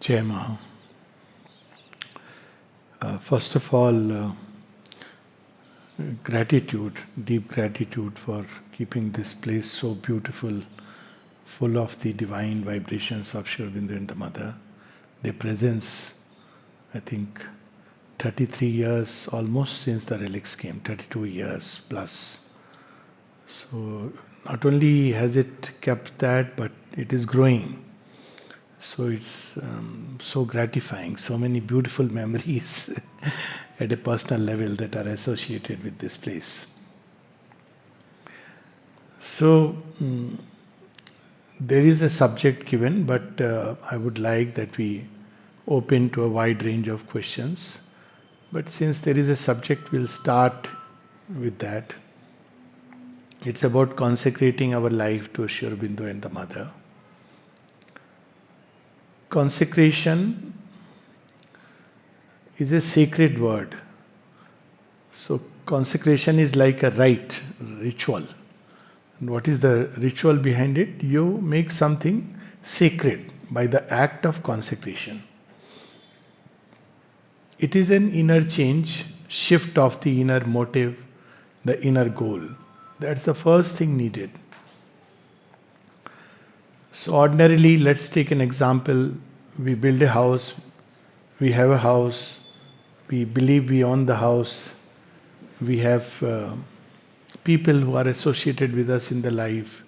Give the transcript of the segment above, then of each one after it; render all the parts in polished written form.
Jai Ma. First of all, gratitude, deep gratitude for keeping this place so beautiful, full of the divine vibrations of Sri Aurobindo and the Mother. Their presence, I think, 33 years almost since the relics came, 32 years plus. So not only has it kept that, but it is growing. So it's so gratifying, so many beautiful memories at a personal level that are associated with this place. So there is a subject given, but I would like that we open to a wide range of questions. But since there is a subject, we'll start with that. It's about consecrating our life to Sri Aurobindo and the Mother. Consecration is a sacred word. So consecration is like a rite, ritual. And what is the ritual behind it? You make something sacred by the act of consecration. It is an inner change, shift of the inner motive, the inner goal. That's the first thing needed. So ordinarily, let's take an example. We build a house, we have a house, we believe we own the house, we have people who are associated with us in the life,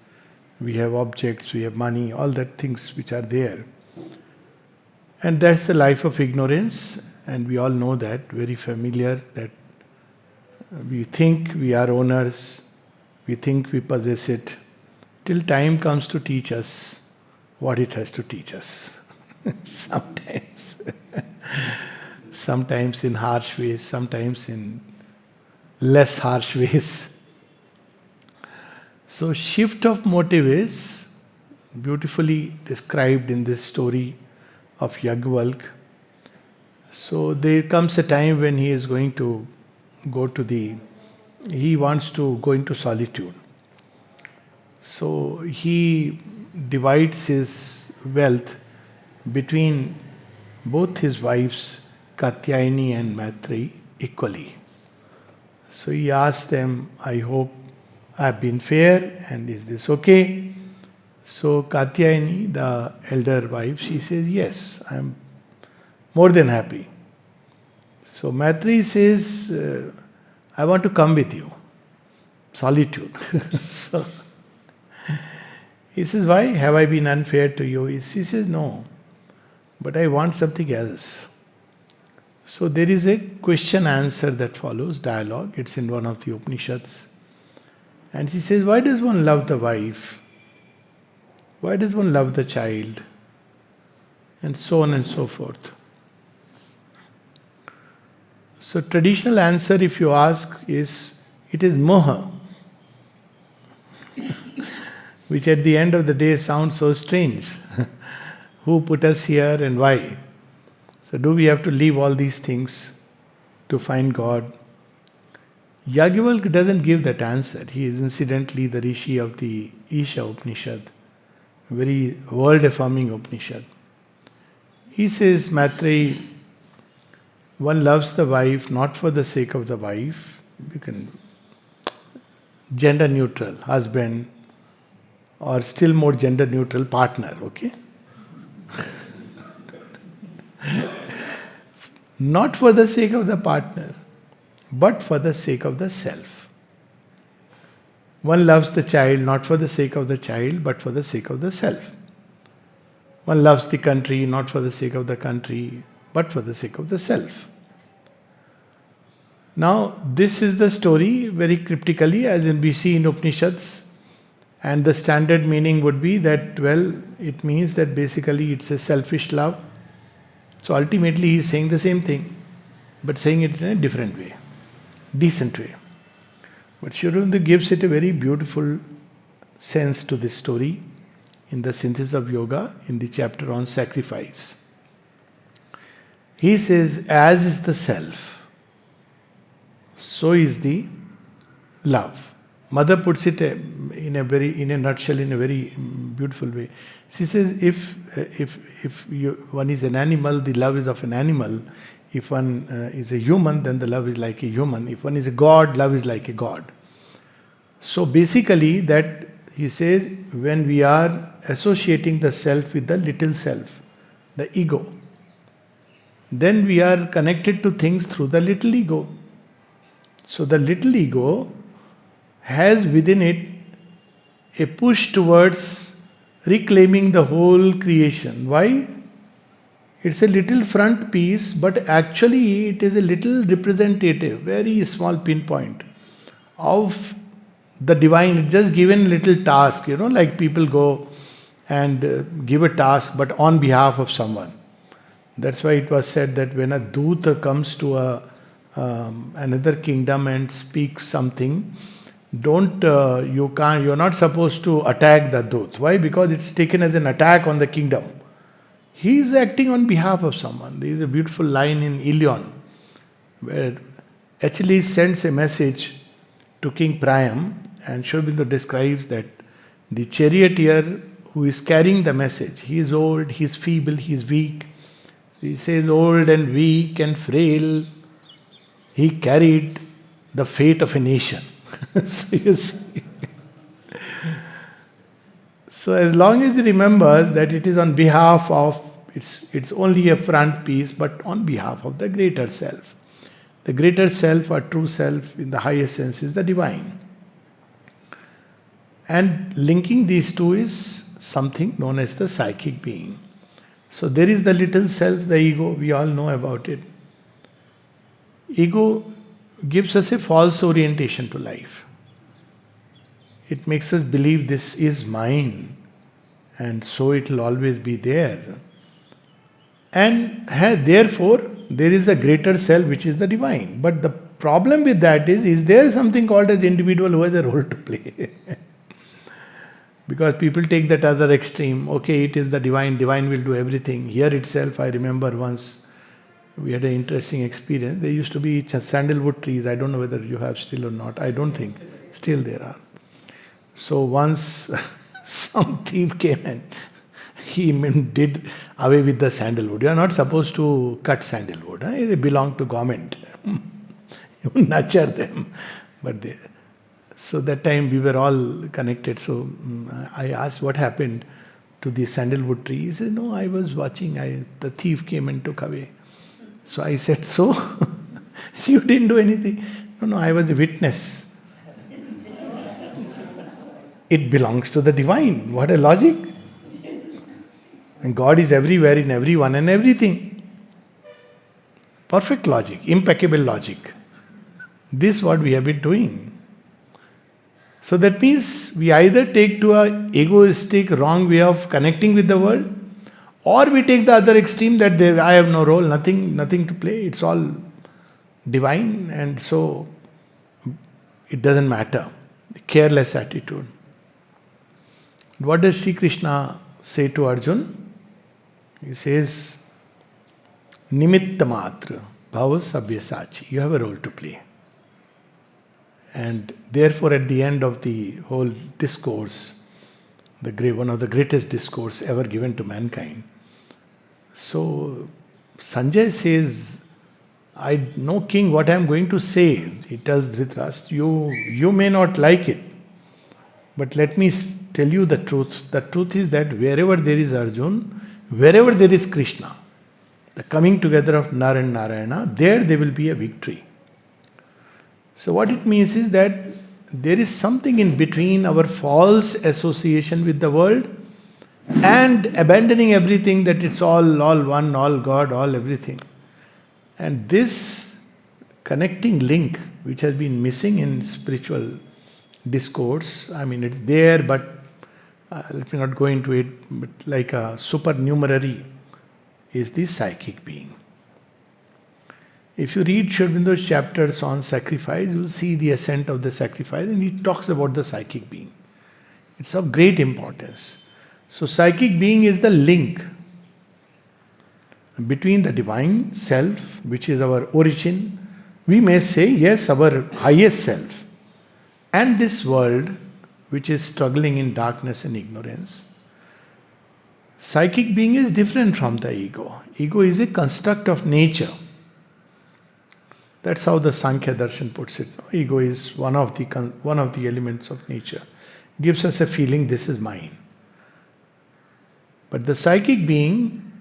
we have objects, we have money, all that things which are there. And that's the life of ignorance, and we all know that, very familiar, that we think we are owners, we think we possess it, till time comes to teach us what it has to teach us. Sometimes in harsh ways, sometimes in less harsh ways. So shift of motive is beautifully described in this story of Yajnavalkya. So there comes a time when he is going to he wants to go into solitude. So he divides his wealth between both his wives, Katyayani and Maitreyi, equally. So he asks them, I hope I have been fair and is this okay? So Katyayani, the elder wife, she says, yes, I am more than happy. So Maitreyi says, I want to come with you. Solitude. So he says, why? Have I been unfair to you? She says, no. But I want something else. So there is a question-answer that follows, dialogue. It's in one of the Upanishads. And she says, why does one love the wife? Why does one love the child? And so on and so forth. So traditional answer, if you ask, is, it is moha. Which at the end of the day sounds so strange. Who put us here and why? So do we have to leave all these things to find God? Yajnavalkya doesn't give that answer. He is incidentally the Rishi of the Isha Upanishad, very world-affirming Upanishad. He says, Maitreyi, one loves the wife not for the sake of the wife. You can gender neutral, husband, or still more gender neutral, partner, okay? Not for the sake of the partner, but for the sake of the self. One loves the child not for the sake of the child, but for the sake of the self. One loves the country not for the sake of the country, but for the sake of the self. Now, this is the story very cryptically, as we see in Upanishads. And the standard meaning would be that, well, it means that basically it's a selfish love. So ultimately he is saying the same thing, but saying it in a different way, decent way. But Sri Aurobindo gives it a very beautiful sense to this story in the Synthesis of Yoga, in the chapter on sacrifice. He says, as is the self, so is the love, Mother puts it in a nutshell, in a very beautiful way. She says, if one is an animal, the love is of an animal. If one is a human, then the love is like a human. If one is a god, love is like a god. So basically, that he says, when we are associating the self with the little self, the ego, then we are connected to things through the little ego. So the little ego has within it a push towards reclaiming the whole creation. Why? It's a little front piece, but actually it is a little representative, very small pinpoint of the divine. Just given little task, like people go and give a task, but on behalf of someone. That's why it was said that when a Duta comes to another kingdom and speaks something, you're not supposed to attack the Dut. Why? Because it's taken as an attack on the kingdom. He is acting on behalf of someone. There is a beautiful line in Ilion where Achilles sends a message to King Priam, and Sri Aurobindo describes that the charioteer who is carrying the message, he is old, he is feeble, he is weak. He says, old and weak and frail, he carried the fate of a nation. So you see. So as long as he remembers that it is on behalf of, it's only a front piece, but on behalf of the greater self. The greater self or true self in the highest sense is the divine. And linking these two is something known as the psychic being. So there is the little self, the ego, we all know about it. Ego gives us a false orientation to life. It makes us believe this is mine, and so it will always be there. And therefore, there is the greater self which is the divine. But the problem with that is there something called as individual who has a role to play? Because people take that other extreme, okay, it is the divine will do everything. Here itself, I remember once, we had an interesting experience. There used to be sandalwood trees. I don't know whether you have still or not. I don't think. Still there are. So once some thief came and he did away with the sandalwood. You are not supposed to cut sandalwood. They belong to government. You nurture them. So that time we were all connected. So I asked what happened to the sandalwood tree. He said, no, I was watching. The thief came and took away. So I said, so? You didn't do anything? No, I was a witness. It belongs to the divine. What a logic. And God is everywhere in everyone and everything. Perfect logic, impeccable logic. This is what we have been doing. So that means we either take to an egoistic, wrong way of connecting with the world, or we take the other extreme that I have no role, nothing to play, it's all divine, and so it doesn't matter. Careless attitude. What does Sri Krishna say to Arjun? He says, Nimitta matra, bhava sabyasachi. You have a role to play. And therefore, at the end of the whole discourse, one of the greatest discourse ever given to mankind. So Sanjay says, I know, king, what I am going to say. He tells Dhritarashtra, you may not like it, but let me tell you the truth. The truth is that wherever there is Arjun, wherever there is Krishna, the coming together of Nar and Narayana, there will be a victory. So what it means is that there is something in between our false association with the world and abandoning everything, that it's all one, all God, all everything. And this connecting link, which has been missing in spiritual discourse, it's there, but let me not go into it, but like a supernumerary is the psychic being. If you read Sri Aurobindo's chapters on sacrifice, you will see the ascent of the sacrifice, and he talks about the psychic being. It's of great importance. So psychic being is the link between the divine self, which is our origin. We may say, yes, our highest self. and this world which is struggling in darkness and ignorance. Psychic being is different from the ego. Ego is a construct of nature. That's how the Sankhya Darshan puts it. Ego is one of the elements of nature. Gives us a feeling this is mine. But the psychic being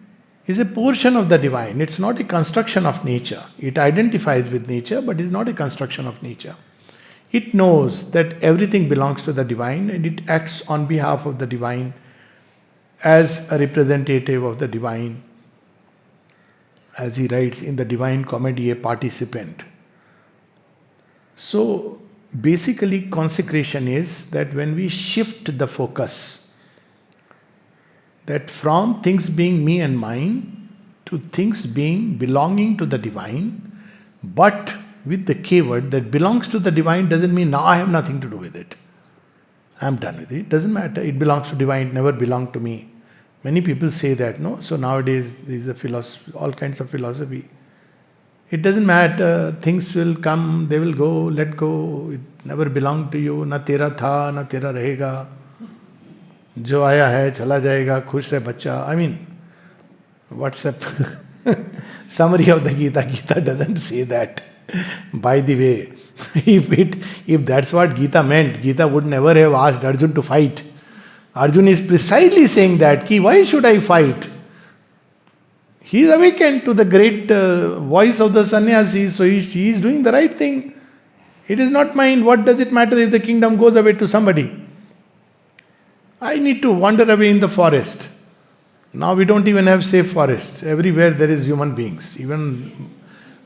is a portion of the divine. It's not a construction of nature. It identifies with nature, but is not a construction of nature. It knows that everything belongs to the divine and it acts on behalf of the divine as a representative of the divine. As he writes in the Divine Comedy, a participant. So basically consecration is that when we shift the focus, that from things being me and mine to things being belonging to the divine, but with the keyword that belongs to the divine doesn't mean now I have nothing to do with it. I am done with it. It doesn't matter. It belongs to divine, it never belonged to me. Many people say that, no? So nowadays there is a philosophy, all kinds of philosophy. It doesn't matter, things will come, they will go, let go. It never belonged to you, na tera tha, na tera rahega. Jo aaya hai, chala jayega, khush rahe bachcha. I mean, what's up? Summary of the Gita. Gita doesn't say that. By the way, if that's what Gita meant, Gita would never have asked Arjun to fight. Arjun is precisely saying that, ki, why should I fight? He is awakened to the great voice of the sannyasi, so he is doing the right thing. It is not mine. What does it matter if the kingdom goes away to somebody? I need to wander away in the forest. Now we don't even have safe forests. Everywhere there is human beings. Even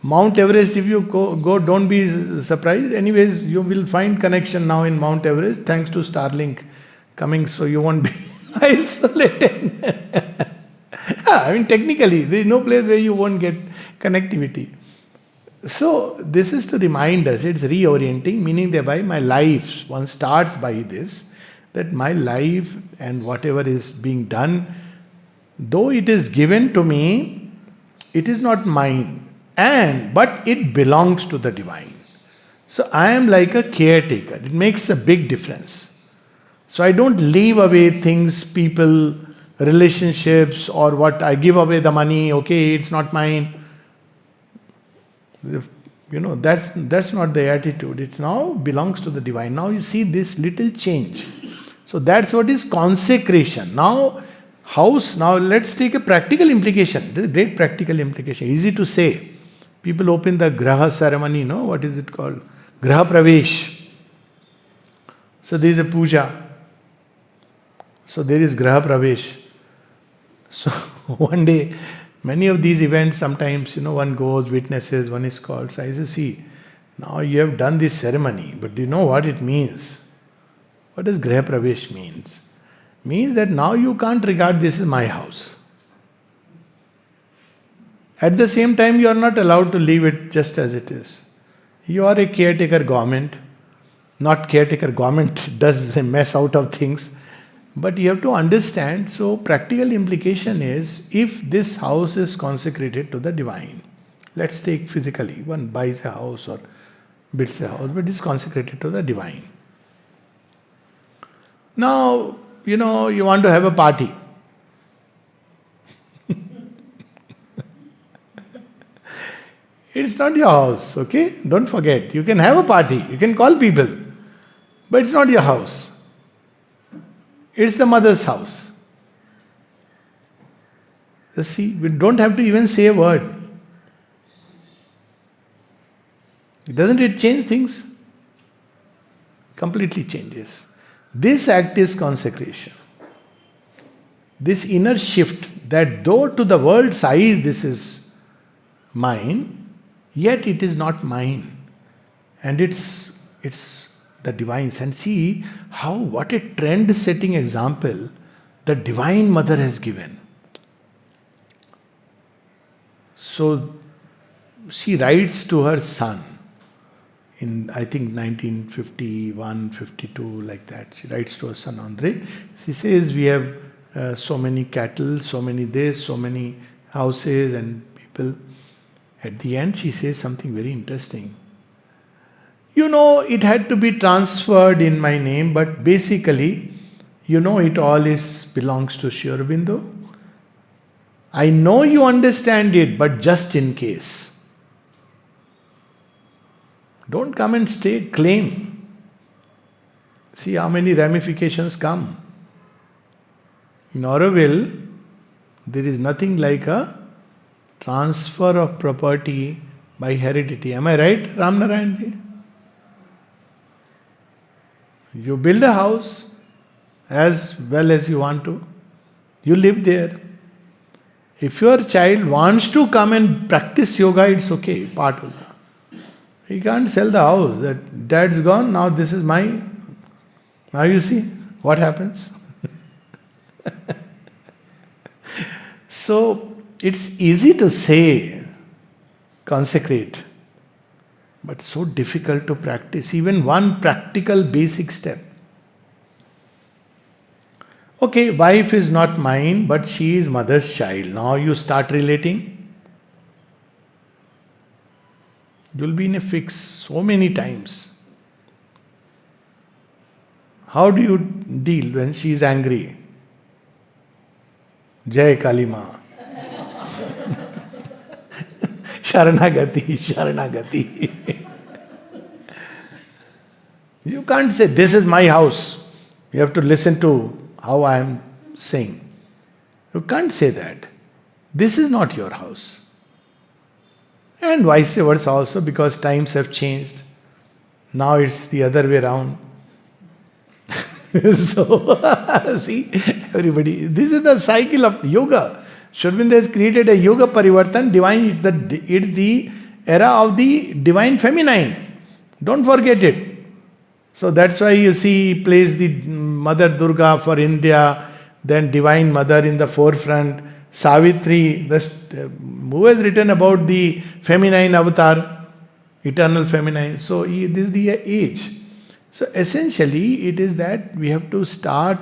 Mount Everest, if you go, don't be surprised. Anyways, you will find connection now in Mount Everest thanks to Starlink coming, so you won't be isolated. I mean, technically, there is no place where you won't get connectivity. So, this is to remind us, it's reorienting, meaning thereby my life, one starts by this, that my life and whatever is being done, though it is given to me, it is not mine, but it belongs to the divine. So, I am like a caretaker. It makes a big difference. So I don't leave away things, people, relationships, or what I give away the money, okay, it's not mine. That's not the attitude. It now belongs to the divine. Now you see this little change. So that's what is consecration. Now let's take a practical implication. This is a great practical implication. Easy to say. People open the Graha ceremony, no? What is it called? Graha Pravesh. So there is a puja. So there is Graha Pravesh. So one day, many of these events, sometimes, one goes, witnesses, one is called. So I say, see, now you have done this ceremony, but do you know what it means? What does Graha Pravesh means? Means that now you can't regard this as my house. At the same time, you are not allowed to leave it just as it is. You are a caretaker government. Not caretaker government does a mess out of things. But you have to understand, so practical implication is, if this house is consecrated to the divine, let's take physically, one buys a house or builds a house, but it's consecrated to the divine. Now, you want to have a party. It's not your house, okay? Don't forget, you can have a party, you can call people, but it's not your house. It's the mother's house. You see, we don't have to even say a word. Doesn't it change things? Completely changes. This act is consecration. This inner shift, that though to the world's eyes this is mine, yet it is not mine. And it's the divine's. And see what a trend-setting example the Divine Mother has given. So she writes to her son in, I think, 1951, 52, like that. She writes to her son Andre. She says, we have so many cattle, so many this, so many houses and people. At the end she says something very interesting. It had to be transferred in my name, but basically, it all belongs to Sri Aurobindo. I know you understand it, but just in case. Don't come and claim. See how many ramifications come. In Auroville, there is nothing like a transfer of property by heredity. Am I right, Ramnarayanji? You build a house as well as you want to. You live there. If your child wants to come and practice yoga, it's okay, part of that. He can't sell the house. That dad's gone, now this is mine. Now you see what happens. So it's easy to say consecrate, but so difficult to practice. Even one practical basic step. Okay, wife is not mine, but she is mother's child. Now you start relating. You'll be in a fix so many times. How do you deal when she is angry? Jai Kali Ma. Sharanagati, Sharanagati. You can't say, this is my house. You have to listen to how I am saying. You can't say that. This is not your house. And vice versa also, because times have changed. Now it's the other way around. So, see, everybody, this is the cycle of yoga. Sri Aurobindo has created a yoga parivartan, divine, it's the era of the divine feminine. Don't forget it. So that's why you see he plays the Mother Durga for India, then Divine Mother in the forefront, Savitri, who has written about the feminine avatar, eternal feminine. So this is the age. So essentially it is that we have to start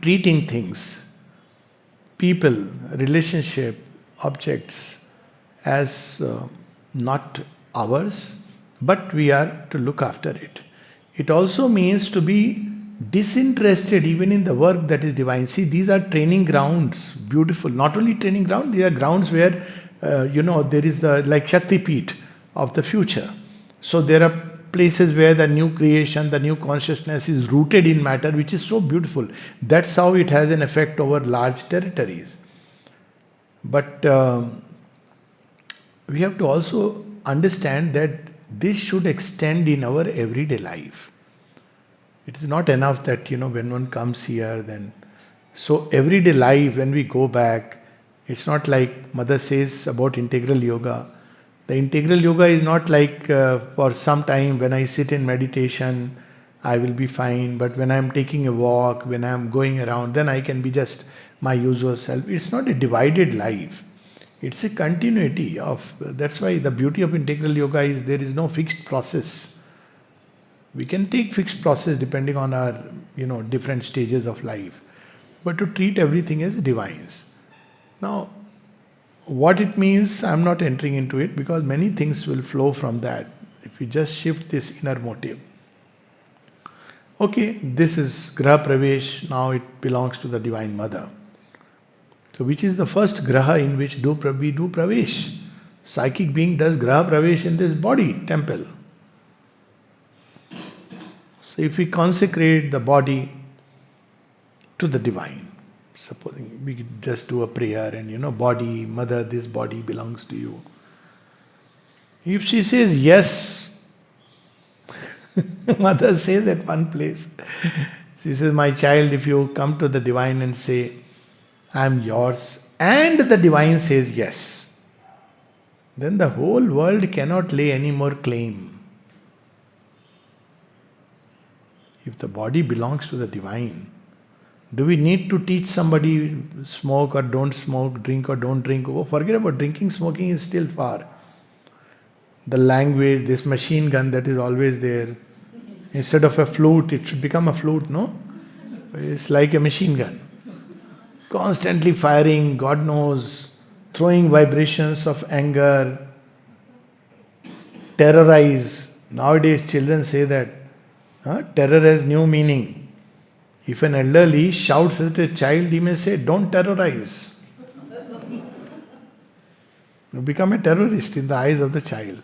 treating things, people, relationship, objects as not ours, but we are to look after it. It also means to be disinterested even in the work that is divine. See, these are training grounds, beautiful. Not only training grounds, they are grounds where, there is the, like Shakti Peeth of the future. So there are places where the new creation, the new consciousness is rooted in matter, which is so beautiful. That's how it has an effect over large territories. But we have to also understand that this should extend in our everyday life. It is not enough that, when one comes here, then... So everyday life, when we go back, it's not like Mother says about integral yoga. The integral yoga is not like for some time when I sit in meditation, I will be fine. But when I'm taking a walk, when I'm going around, then I can be just my usual self. It's not a divided life. It's a continuity of... That's why the beauty of integral yoga is there is no fixed process. We can take fixed process depending on our, different stages of life. But to treat everything as divines. Now, what it means, I'm not entering into it because many things will flow from that if we just shift this inner motive. Okay, this is Graha Pravesh, now it belongs to the Divine Mother. So which is the first Graha in which we do Pravesh? Psychic being does Graha Pravesh in this body, temple. So if we consecrate the body to the Divine, supposing we could just do a prayer and body, Mother, this body belongs to you. If she says yes, Mother says at one place, she says, my child, if you come to the Divine and say, I am yours, and the Divine says yes, then the whole world cannot lay any more claim. If the body belongs to the Divine, do we need to teach somebody smoke or don't smoke, drink or don't drink? Oh, forget about drinking, smoking is still far. The language, this machine gun that is always there, instead of a flute, it should become a flute, no? It's like a machine gun. Constantly firing, God knows, throwing vibrations of anger, terrorize Nowadays children say that terror has new meaning. If an elderly shouts at a child, he may say, "Don't terrorize." You become a terrorist in the eyes of the child.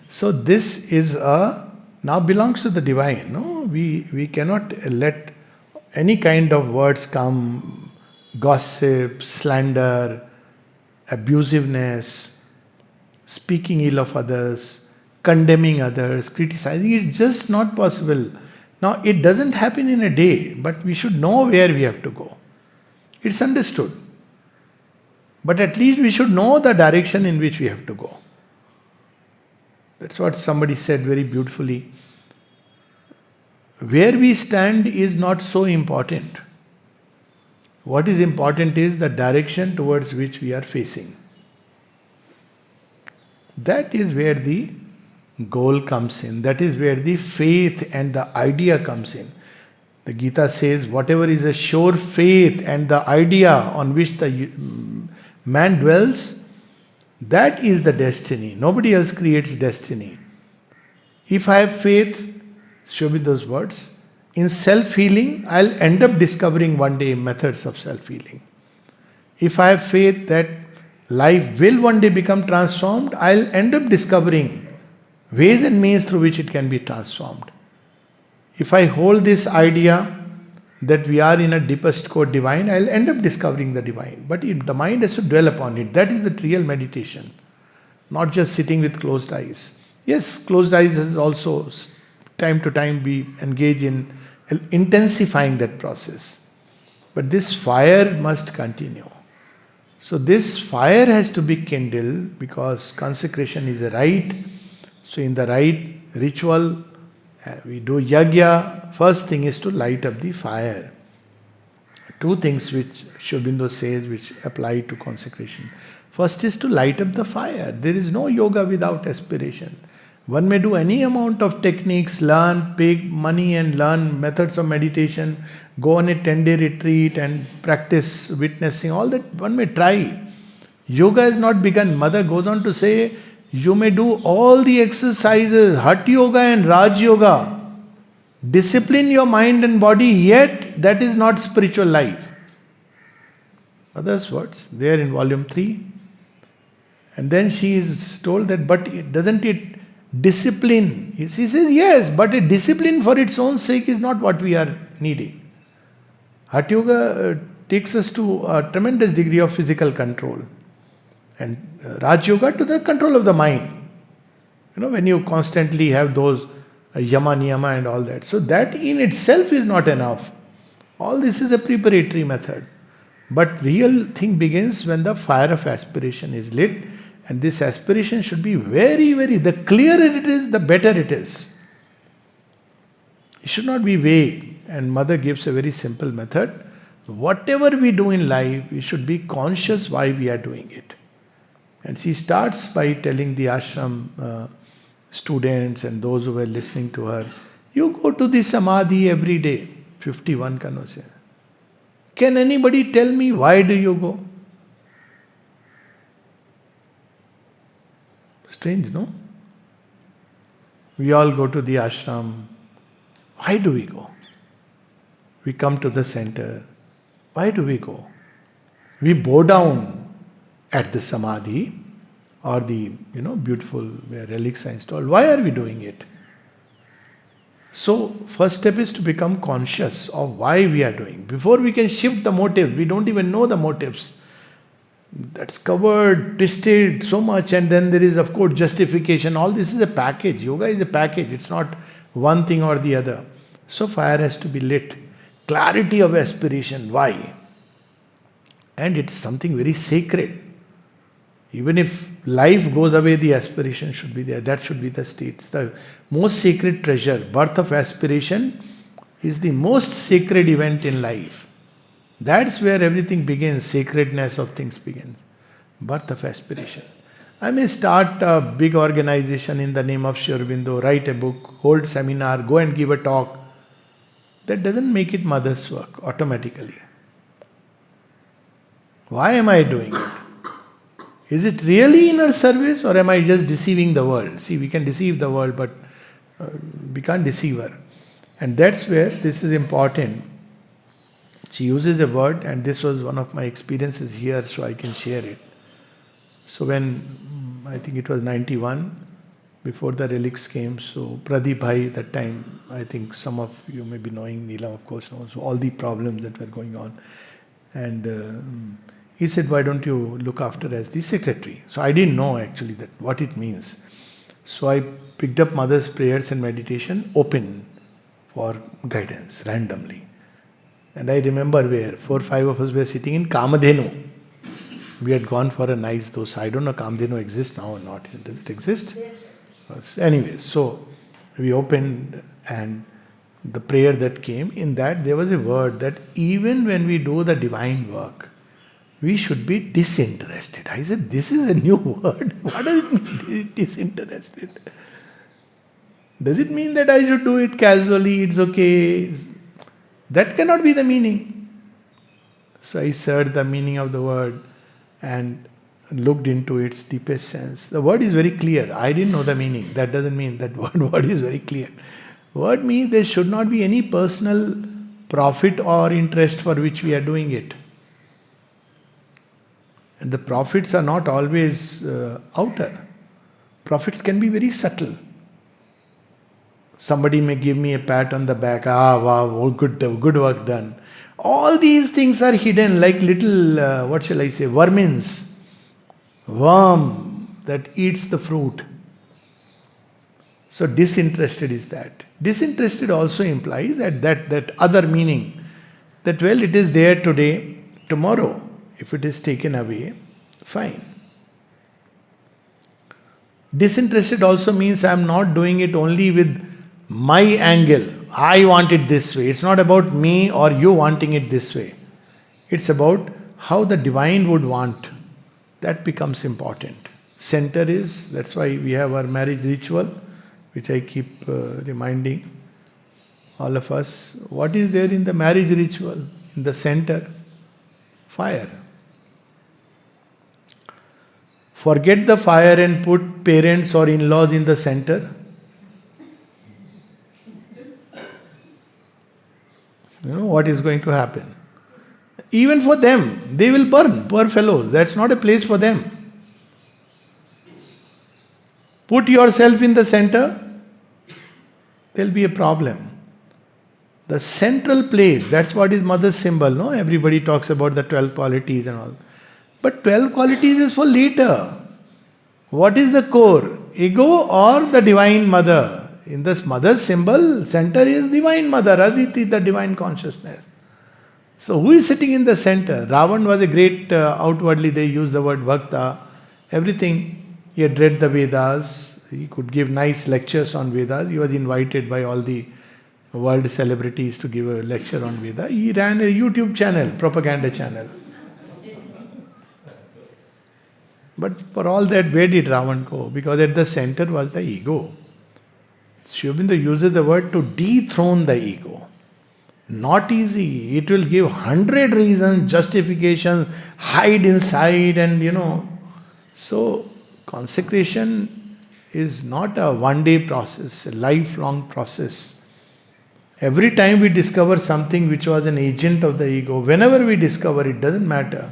So this is now belongs to the divine. No, we cannot let any kind of words come, gossip, slander, abusiveness, speaking ill of others, condemning others, criticizing. It's just not possible. Now it doesn't happen in a day, but we should know where we have to go. It's understood. But at least we should know the direction in which we have to go. That's what somebody said very beautifully. Where we stand is not so important. What is important is the direction towards which we are facing. That is where the goal comes in. That is where the faith and the idea comes in. The Gita says, whatever is a sure faith and the idea on which the man dwells, that is the destiny. Nobody else creates destiny. If I have faith, show me those words, in self-healing, I'll end up discovering one day methods of self-healing. If I have faith that life will one day become transformed, I'll end up discovering ways and means through which it can be transformed. If I hold this idea that we are in a deepest core divine, I'll end up discovering the divine. But the mind has to dwell upon it. That is the real meditation. Not just sitting with closed eyes. Yes, closed eyes is also time to time we engage in intensifying that process. But this fire must continue. So this fire has to be kindled because consecration is a rite. So in the rite ritual, we do yajna. First thing is to light up the fire. Two things which Sri Aurobindo says which apply to consecration. First is to light up the fire. There is no yoga without aspiration. One may do any amount of techniques, learn, pay money and learn methods of meditation, go on a 10-day retreat and practice witnessing, all that one may try. Yoga has not begun. Mother goes on to say, you may do all the exercises, Hatha Yoga and Raj Yoga. Discipline your mind and body, yet that is not spiritual life. Mother's words, there in volume 3. And then she is told that, but doesn't it discipline? She says, yes, but a discipline for its own sake is not what we are needing. Hatha Yoga takes us to a tremendous degree of physical control. And Raj Yoga to the control of the mind. You know, when you constantly have those yama, niyama and all that. So that in itself is not enough. All this is a preparatory method. But real thing begins when the fire of aspiration is lit. And this aspiration should be very, the clearer it is, the better it is. It should not be vague. And Mother gives a very simple method. Whatever we do in life, we should be conscious why we are doing it. And she starts by telling the ashram students and those who were listening to her, you go to the samadhi every day, 51 conversation. Can anybody tell me why do you go? Strange, no? We all go to the ashram. Why do we go? We come to the center. Why do we go? We bow down at the samadhi or the beautiful where relics are installed. Why are we doing it? So first step is to become conscious of why we are doing. Before we can shift the motive, we don't even know the motives. That's covered, twisted so much, and then there is of course justification. All this is a package. Yoga is a package. It's not one thing or the other. So fire has to be lit. Clarity of aspiration. Why? And it's something very sacred. Even if life goes away, the aspiration should be there. That should be the state. It's the most sacred treasure. Birth of aspiration is the most sacred event in life. That's where everything begins. Sacredness of things begins. Birth of aspiration. I may start a big organization in the name of Sri Aurobindo, write a book, hold seminar, go and give a talk. That doesn't make it mother's work automatically. Why am I doing it? Is it really inner service or am I just deceiving the world? See, we can deceive the world, but We can't deceive her. And that's where this is important. She uses a word, and this was one of my experiences here, so I can share it. So when, I think it was 91, before the relics came, so Pradeep Bhai, that time, I think some of you may be knowing, Neelam of course knows, all the problems that were going on. And he said, why don't you look after as the secretary? So I didn't know actually that what it means. So I picked up Mother's prayers and meditation, open for guidance, randomly. And I remember where 4 or 5 of us were sitting in Kamadhenu. We had gone for a nice dosa. I don't know Kamadhenu exists now or not. Does it exist? Anyways, so we opened, and the prayer that came, in that there was a word that even when we do the divine work, we should be disinterested. I said, this is a new word. What does it mean, disinterested? Does it mean that I should do it casually, it's okay? That cannot be the meaning. So I searched the meaning of the word and looked into its deepest sense. The word is very clear. I didn't know the meaning. That doesn't mean that word is very clear. Word means there should not be any personal profit or interest for which we are doing it. And the profits are not always outer. Profits can be very subtle. Somebody may give me a pat on the back, wow, good work done. All these things are hidden like little, vermins. Worm that eats the fruit. So disinterested is that. Disinterested also implies that other meaning. That well, it is there today, tomorrow, if it is taken away, fine. Disinterested also means I am not doing it only with my angle. I want it this way. It's not about me or you wanting it this way. It's about how the divine would want. That becomes important. Center is, that's why we have our marriage ritual, which I keep reminding all of us. What is there in the marriage ritual? In the center? Fire. Forget the fire and put parents or in-laws in the center. You know what is going to happen. Even for them, they will burn, poor fellows. That's not a place for them. Put yourself in the center, there'll be a problem. The central place, that's what is mother's symbol, no? Everybody talks about the 12 qualities and all. But 12 qualities is for later. What is the core? Ego or the divine mother? In this mother's symbol, center is divine mother, Aditi, the divine consciousness. So who is sitting in the center? Ravan was a great, outwardly they use the word Bhakta. Everything, he had read the Vedas, he could give nice lectures on Vedas. He was invited by all the world celebrities to give a lecture on Veda. He ran a YouTube channel, propaganda channel. But for all that, where did Ravan go? Because at the center was the ego. Sri Aurobindo uses the word to dethrone the ego. Not easy. It will give 100 reasons, justifications, hide inside and. So, consecration is not a one-day process, a lifelong process. Every time we discover something which was an agent of the ego, whenever we discover it, doesn't matter.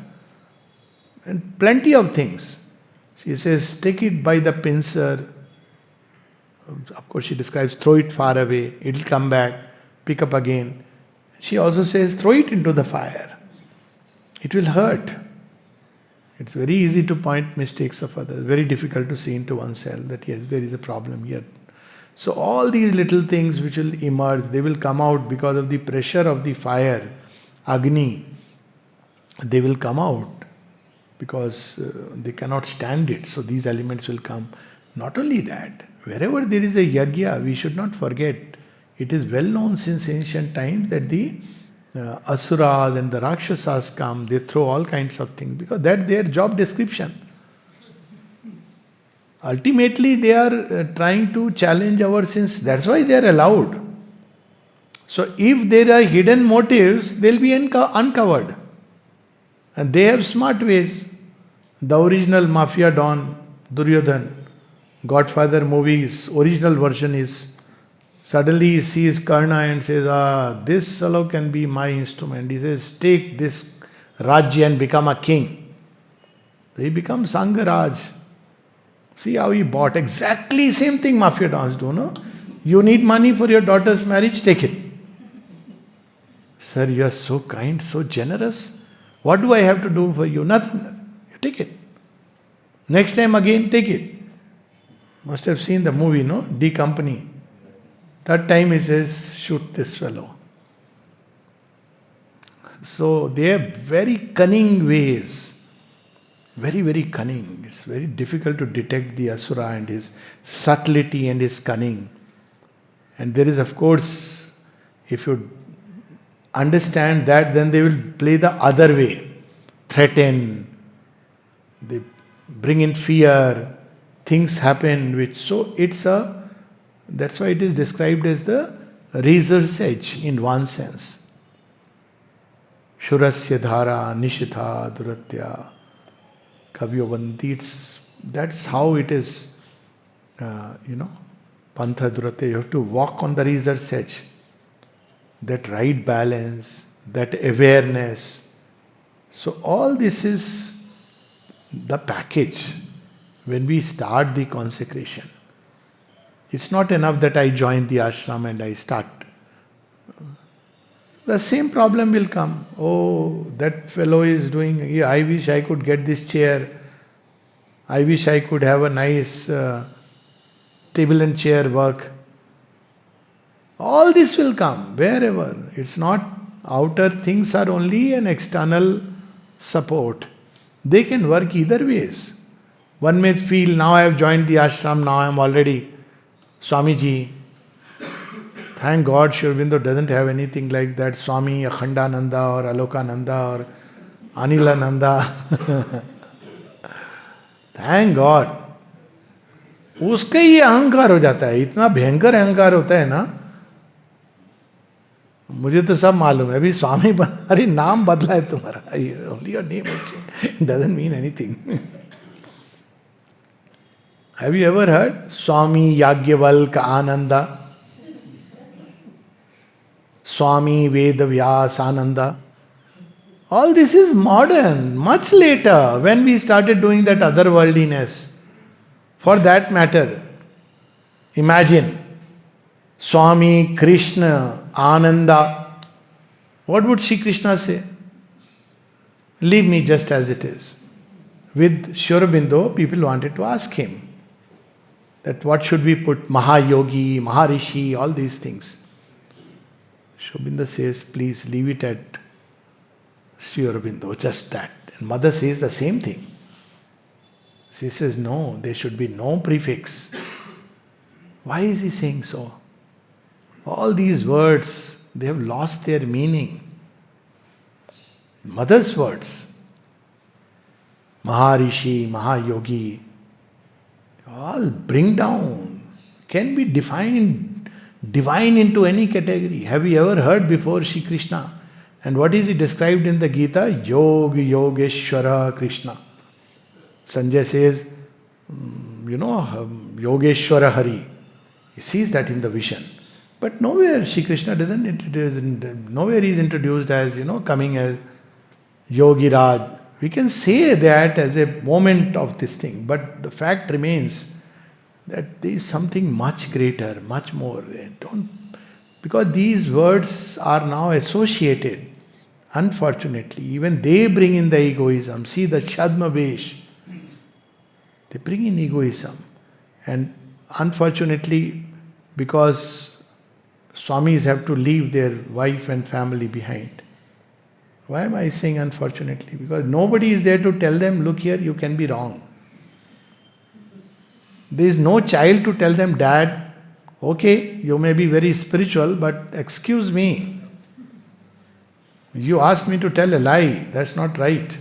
And plenty of things. She says, take it by the pincer. Of course, she describes, throw it far away, it'll come back, pick up again. She also says, throw it into the fire. It will hurt. It's very easy to point mistakes of others, very difficult to see into oneself that yes, there is a problem here. So all these little things which will emerge, they will come out because of the pressure of the fire, Agni. They will come out because they cannot stand it. So these elements will come. Not only that, wherever there is a yajna, we should not forget, it is well known since ancient times that the asuras and the rakshasas come, they throw all kinds of things because that's their job description. Ultimately, they are trying to challenge our sins. That's why they are allowed. So if there are hidden motives, they'll be uncovered. And they have smart ways. The original mafia don, Duryodhan, Godfather movies, original version is Suddenly he sees Karna and says, this fellow can be my instrument. He says, take this Rajya and become a king. He becomes Sangaraj. See how he bought. Exactly same thing mafia dons do, no? You need money for your daughter's marriage, take it. Sir, you are so kind, so generous. What do I have to do for you? Nothing. You take it. Next time again, take it. Must have seen the movie, no? D Company. That time he says, shoot this fellow. So they have very cunning ways. Very, very cunning. It's very difficult to detect the Asura and his subtlety and his cunning. And there is, of course, if you understand that, then they will play the other way. Threaten. They bring in fear. Things happen which, so that's why it is described as the razor's edge in one sense. Shurasya dhara nishitha duratya kabyobanti. That's how it is, pantha duratya. You have to walk on the razor's edge. That right balance, that awareness. So all this is the package when we start the consecration. It's not enough that I join the ashram and I start. The same problem will come. Oh, that fellow is doing, yeah, I wish I could get this chair. I wish I could have a nice table and chair work. All this will come, wherever. It's not outer things, are only an external support. They can work either ways. One may feel, now I have joined the ashram, now I am already Swamiji. Thank God Sri Aurobindo doesn't have anything like that, Swami Akhandananda or Alokananda or Anilananda. Thank God. उसका ही अहंकार हो जाता है, इतना भयंकर अहंकार होता है ना. मुझे तो सब मालूम है. अभी स्वामी बना, अरे नाम बदला है तुम्हारा. Only your name doesn't mean anything. Have you ever heard Swami Yajnavalkya Ananda? Swami Vedavyas Ananda? All this is modern, much later, when we started doing that otherworldliness. For that matter, imagine Swami Krishna Ananda. What would Sri Krishna say? Leave me just as it is. With Sri Aurobindo, people wanted to ask him that what should we put? Mahayogi, Maharishi, all these things. Sri Aurobindo says, please leave it at Sri Aurobindo, just that. And Mother says the same thing. She says, no, there should be no prefix. Why is he saying so? All these words, they have lost their meaning. Mother's words, Maharishi, Mahayogi, all bring down, can be defined, divine into any category. Have you ever heard before Shri Krishna? And what is he described in the Gita? Yogi Yogeshwara Krishna. Sanjay says, Yogeshwara Hari. He sees that in the vision. But nowhere Shri Krishna doesn't introduce, nowhere he is introduced as, coming as Yogi Raj. We can say that as a moment of this thing, but the fact remains that there is something much greater, much more. Because these words are now associated, unfortunately, even they bring in the egoism. See the Shadma Vesh. They bring in egoism. And unfortunately, because Swamis have to leave their wife and family behind. Why am I saying unfortunately? Because nobody is there to tell them, look here, you can be wrong. There is no child to tell them, Dad, okay, you may be very spiritual, but excuse me. You asked me to tell a lie, that's not right.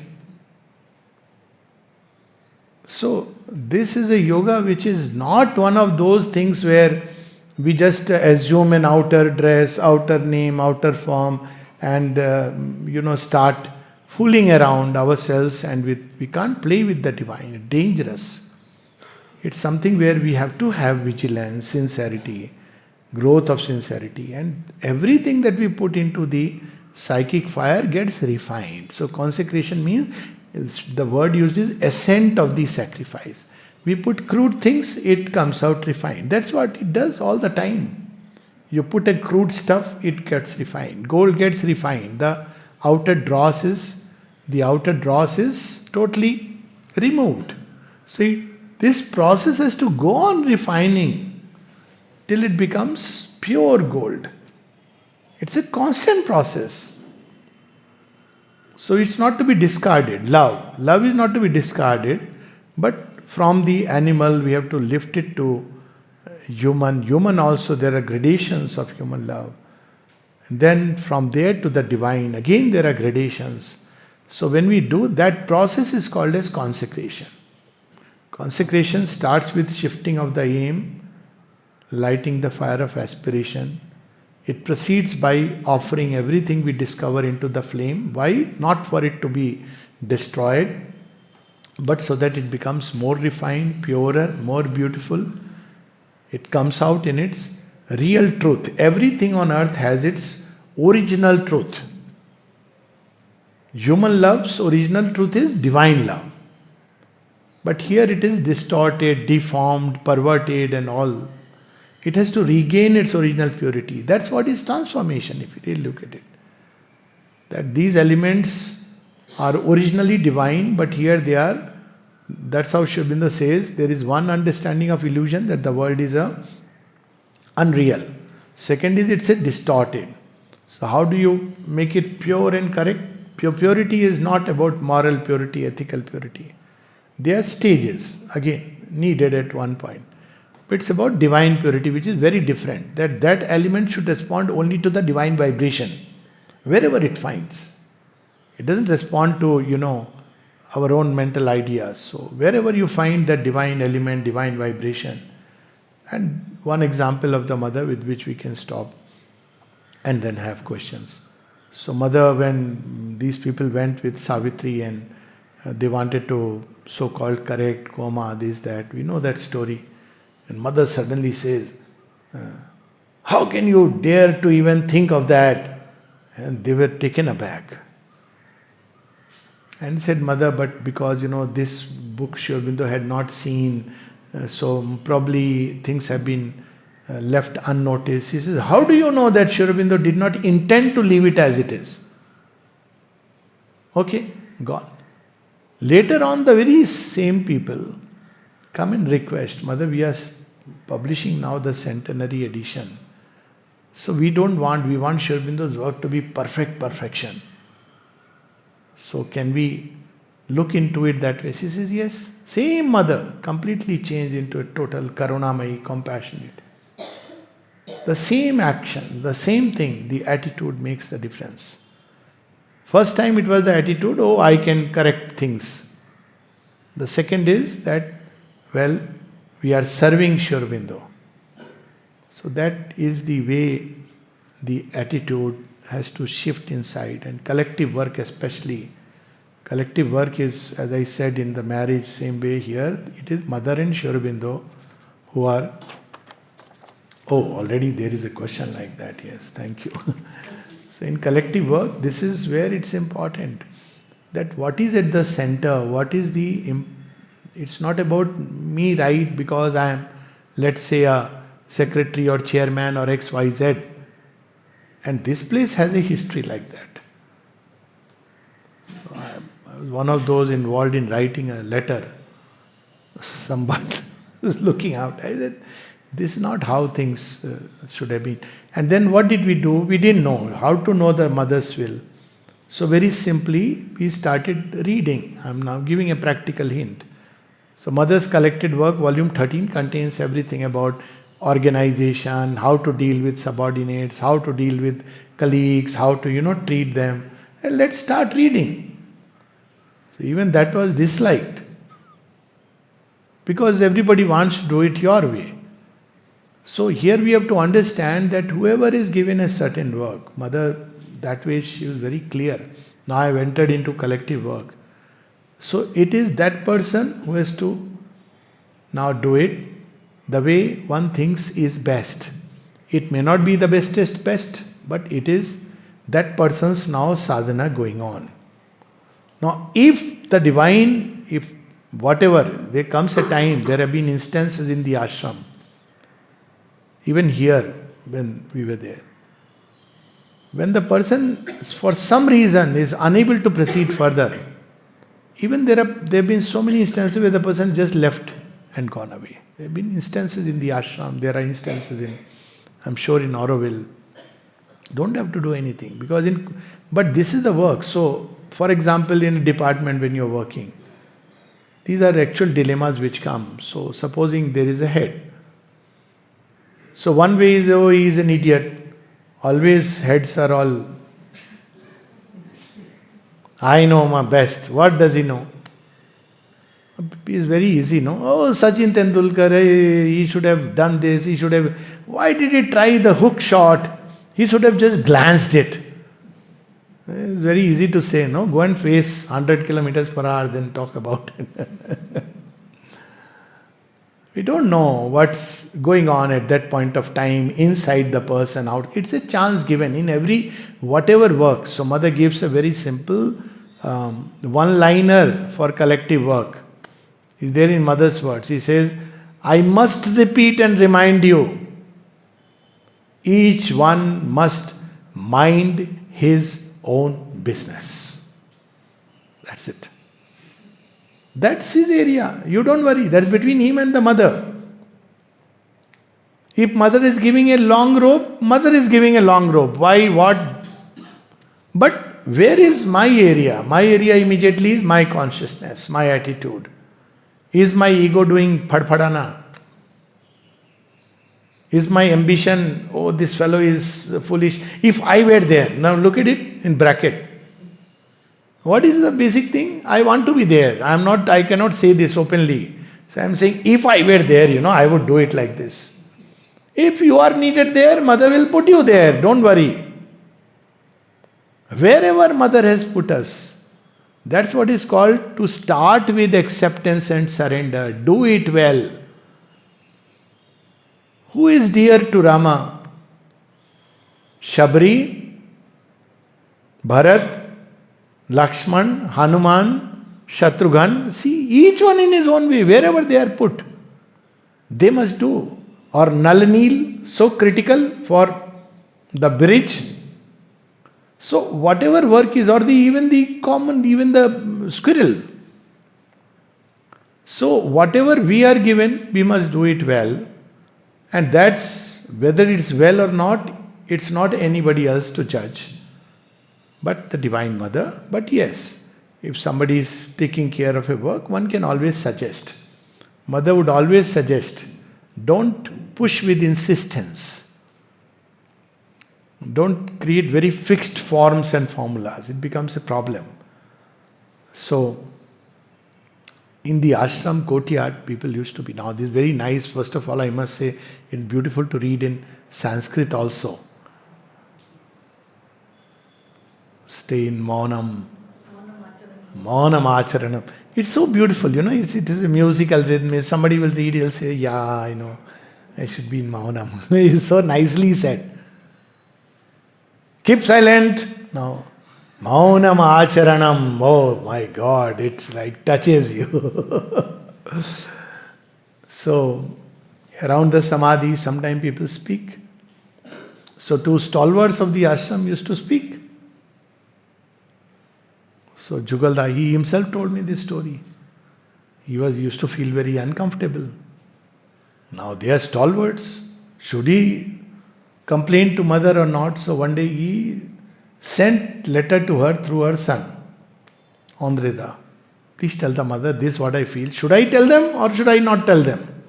So, this is a yoga which is not one of those things where we just assume an outer dress, outer name, outer form, and start fooling around ourselves, and we can't play with the divine. It's dangerous. It's something where we have to have vigilance, sincerity, growth of sincerity. And everything that we put into the psychic fire gets refined. So consecration means, the word used is ascent of the sacrifice. We put crude things, it comes out refined. That's what it does all the time. You put a crude stuff, it gets refined. Gold gets refined. The outer dross is totally removed. See, this process has to go on refining till it becomes pure gold. It's a constant process. So it's not to be discarded. Love is not to be discarded, but from the animal we have to lift it to human. Human also, there are gradations of human love. And then from there to the divine, again there are gradations. So when we do that process is called as consecration. Consecration starts with shifting of the aim, lighting the fire of aspiration. It proceeds by offering everything we discover into the flame. Why? Not for it to be destroyed, but so that it becomes more refined, purer, more beautiful. It comes out in its real truth. Everything on earth has its original truth. Human love's original truth is divine love. But here it is distorted, deformed, perverted and all. It has to regain its original purity. That's what is transformation, if you really look at it. That these elements are originally divine, but here they are. That's how Sri Aurobindo says, there is one understanding of illusion, that the world is unreal. Second is, it's a distorted. So how do you make it pure and correct? Purity is not about moral purity, ethical purity. They are stages, again, needed at one point. But it's about divine purity, which is very different. That element should respond only to the divine vibration, wherever it finds. It doesn't respond to, our own mental ideas. So wherever you find that divine element, divine vibration, and one example of the mother with which we can stop and then have questions. So mother, when these people went with Savitri and they wanted to so-called correct coma, this, that, we know that story. And mother suddenly says, how can you dare to even think of that? And they were taken aback. And said, mother, but because this book Sri Aurobindo had not seen, so probably things have been left unnoticed. He says, how do you know that Sri Aurobindo did not intend to leave it as it is? Okay, gone. Later on, the very same people come and request, mother, we are publishing now the centenary edition. So we want Sri Aurobindo's work to be perfection. So can we look into it that way? She says, yes. Same mother, completely changed into a total karunamayi, compassionate. The same action, the same thing, the attitude makes the difference. First time it was the attitude, oh, I can correct things. The second is that, well, we are serving Sri Aurobindo. So that is the way the attitude has to shift inside, and collective work especially. Collective work is, as I said, in the marriage, same way here, it is mother and Sri Aurobindo who are... Oh, already there is a question like that, yes, thank you. So in collective work, this is where it's important. That what is at the center, it's not about me, right, because I am, let's say, a secretary or chairman or XYZ. And this place has a history like that. I was one of those involved in writing a letter. Somebody was looking out. I said, this is not how things should have been. And then what did we do? We didn't know how to know the mother's will. So very simply, we started reading. I'm now giving a practical hint. So Mother's Collected Work, volume 13, contains everything about organization, how to deal with subordinates, how to deal with colleagues, how to, treat them. And let's start reading. So even that was disliked. Because everybody wants to do it your way. So here we have to understand that whoever is given a certain work, Mother, that way she was very clear. Now I have entered into collective work. So it is that person who has to now do it the way one thinks is best. It may not be the bestest best, but it is that person's now sadhana going on. Now, if the divine, if whatever, there comes a time, there have been instances in the ashram, even here when we were there, when the person for some reason is unable to proceed further, even there have been so many instances where the person just left and gone away. There have been instances in the ashram, there are instances in, I'm sure in Auroville. Don't have to do anything but this is the work. So, for example, in a department when you're working, these are actual dilemmas which come. So, supposing there is a head. So, one way is, oh, he is an idiot. Always heads are all, I know my best. What does he know? It's very easy, no? Oh, Sachin Tendulkar, he should have done this, he should have. Why did he try the hook shot? He should have just glanced it. It's very easy to say, no? Go and face 100 kilometers per hour, then talk about it. We don't know what's going on at that point of time, inside the person, out. It's a chance given in every, whatever work. So Mother gives a very simple one-liner for collective work. Is there in Mother's words. He says, I must repeat and remind you, each one must mind his own business. That's it. That's his area. You don't worry. That's between him and the mother. If mother is giving a long rope, mother is giving a long rope. Why? What? But where is my area? My area immediately is my consciousness, my attitude. Is my ego doing padpadana? Is my ambition, oh, this fellow is foolish. If I were there, now look at it in bracket. What is the basic thing? I want to be there. I cannot say this openly. So I am saying, if I were there, I would do it like this. If you are needed there, mother will put you there. Don't worry. Wherever mother has put us, that's what is called to start with acceptance and surrender. Do it well. Who is dear to Rama? Shabri, Bharat, Lakshman, Hanuman, Shatrughan. See, each one in his own way, wherever they are put, they must do. Or Nal-Neel, so critical for the bridge. So whatever work is, or even the squirrel. So whatever we are given, we must do it well. And that's, whether it's well or not, it's not anybody else to judge, but the Divine Mother. But yes, if somebody is taking care of a work, one can always suggest. Mother would always suggest, don't push with insistence. Don't create very fixed forms and formulas. It becomes a problem. So, in the ashram courtyard, people used to be. Now, this is very nice. First of all, I must say, it's beautiful to read in Sanskrit also. Stay in Maunam. Maunam Acharanam. It's so beautiful, it is a musical rhythm. If somebody will read, he'll say, yeah, I should be in Maunam. It's so nicely said. Keep silent. Now, Maunam Acharanam. Oh my God, it's like touches you. So, around the samadhi, sometimes people speak. So, two stalwarts of the ashram used to speak. So, Jugalda, he himself told me this story. He used to feel very uncomfortable. Now they are stalwarts. Should he complain to mother or not? So one day he sent letter to her through her son, Andreda. Please tell the mother, this is what I feel. Should I tell them or should I not tell them?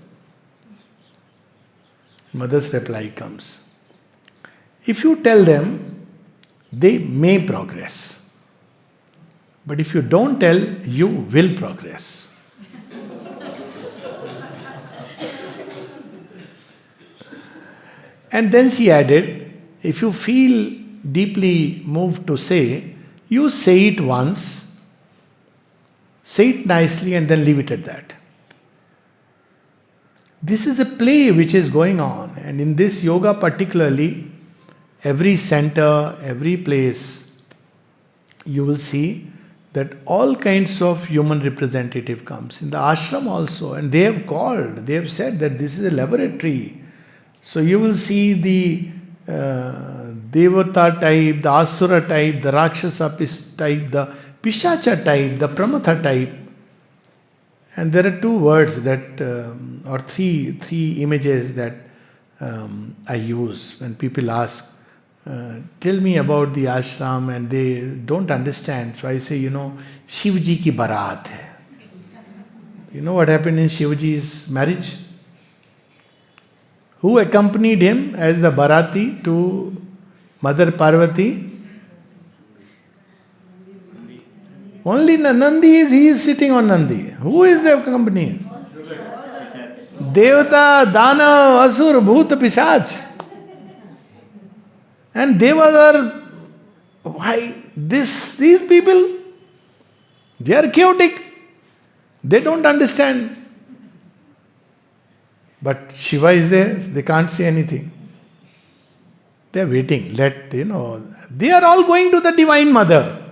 Mother's reply comes. If you tell them, they may progress. But if you don't tell, you will progress. And then she added, if you feel deeply moved to say, you say it once, say it nicely and then leave it at that. This is a play which is going on. And in this yoga particularly, every center, every place, you will see that all kinds of human representative comes. In the ashram also, and they have said that this is a laboratory. So you will see the Devata type, the Asura type, the Rakshasa type, the Pishacha type, the Pramatha type. And there are two words that, or three images that I use when people ask, tell me about the ashram, and they don't understand. So I say, Shivji ki barat hai. You know what happened in Shivji's marriage? Who accompanied him as the Bharati to Mother Parvati? Only Nandi he is sitting on Nandi. Who is the accompanying? Devata, Dana, Asur, Bhuta, Pishach. And Devas are, why? These people, they are chaotic. They don't understand. But Shiva is there, they can't say anything. They are waiting. They are all going to the Divine Mother.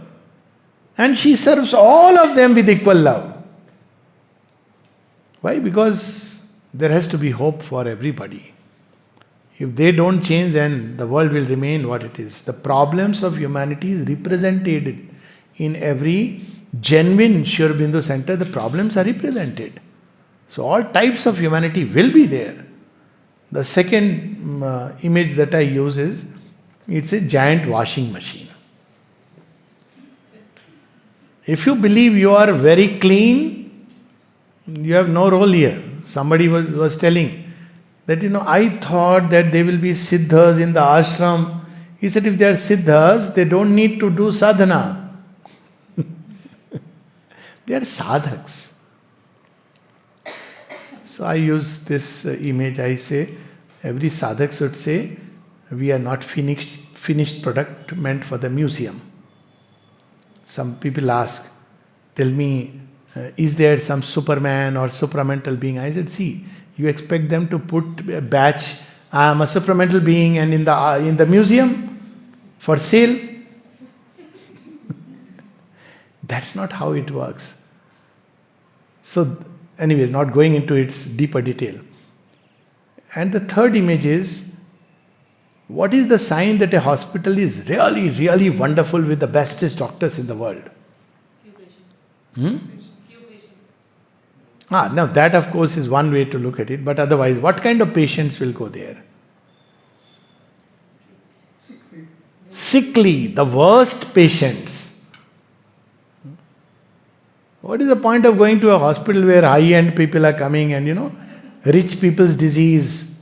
And she serves all of them with equal love. Why? Because there has to be hope for everybody. If they don't change, then the world will remain what it is. The problems of humanity is represented in every genuine Sri Aurobindo center. The problems are represented. So all types of humanity will be there. The second image that I use is, it's a giant washing machine. If you believe you are very clean, you have no role here. Somebody was telling that, I thought that there will be siddhas in the ashram. He said, if they are siddhas, they don't need to do sadhana. They are sadhaks. So I use this image. I say, every sadhak should say, we are not finished product meant for the museum. Some people ask, tell me, is there some Superman or supramental being? I said, see, you expect them to put a badge, I am a supramental being, and in the museum for sale? That's not how it works. So, anyways, not going into its deeper detail. And the third image is, what is the sign that a hospital is really, really wonderful with the bestest doctors in the world? Few patients. Few patients. Now that of course is one way to look at it, but otherwise, what kind of patients will go there? Sickly, the worst patients. What is the point of going to a hospital where high-end people are coming and rich people's disease?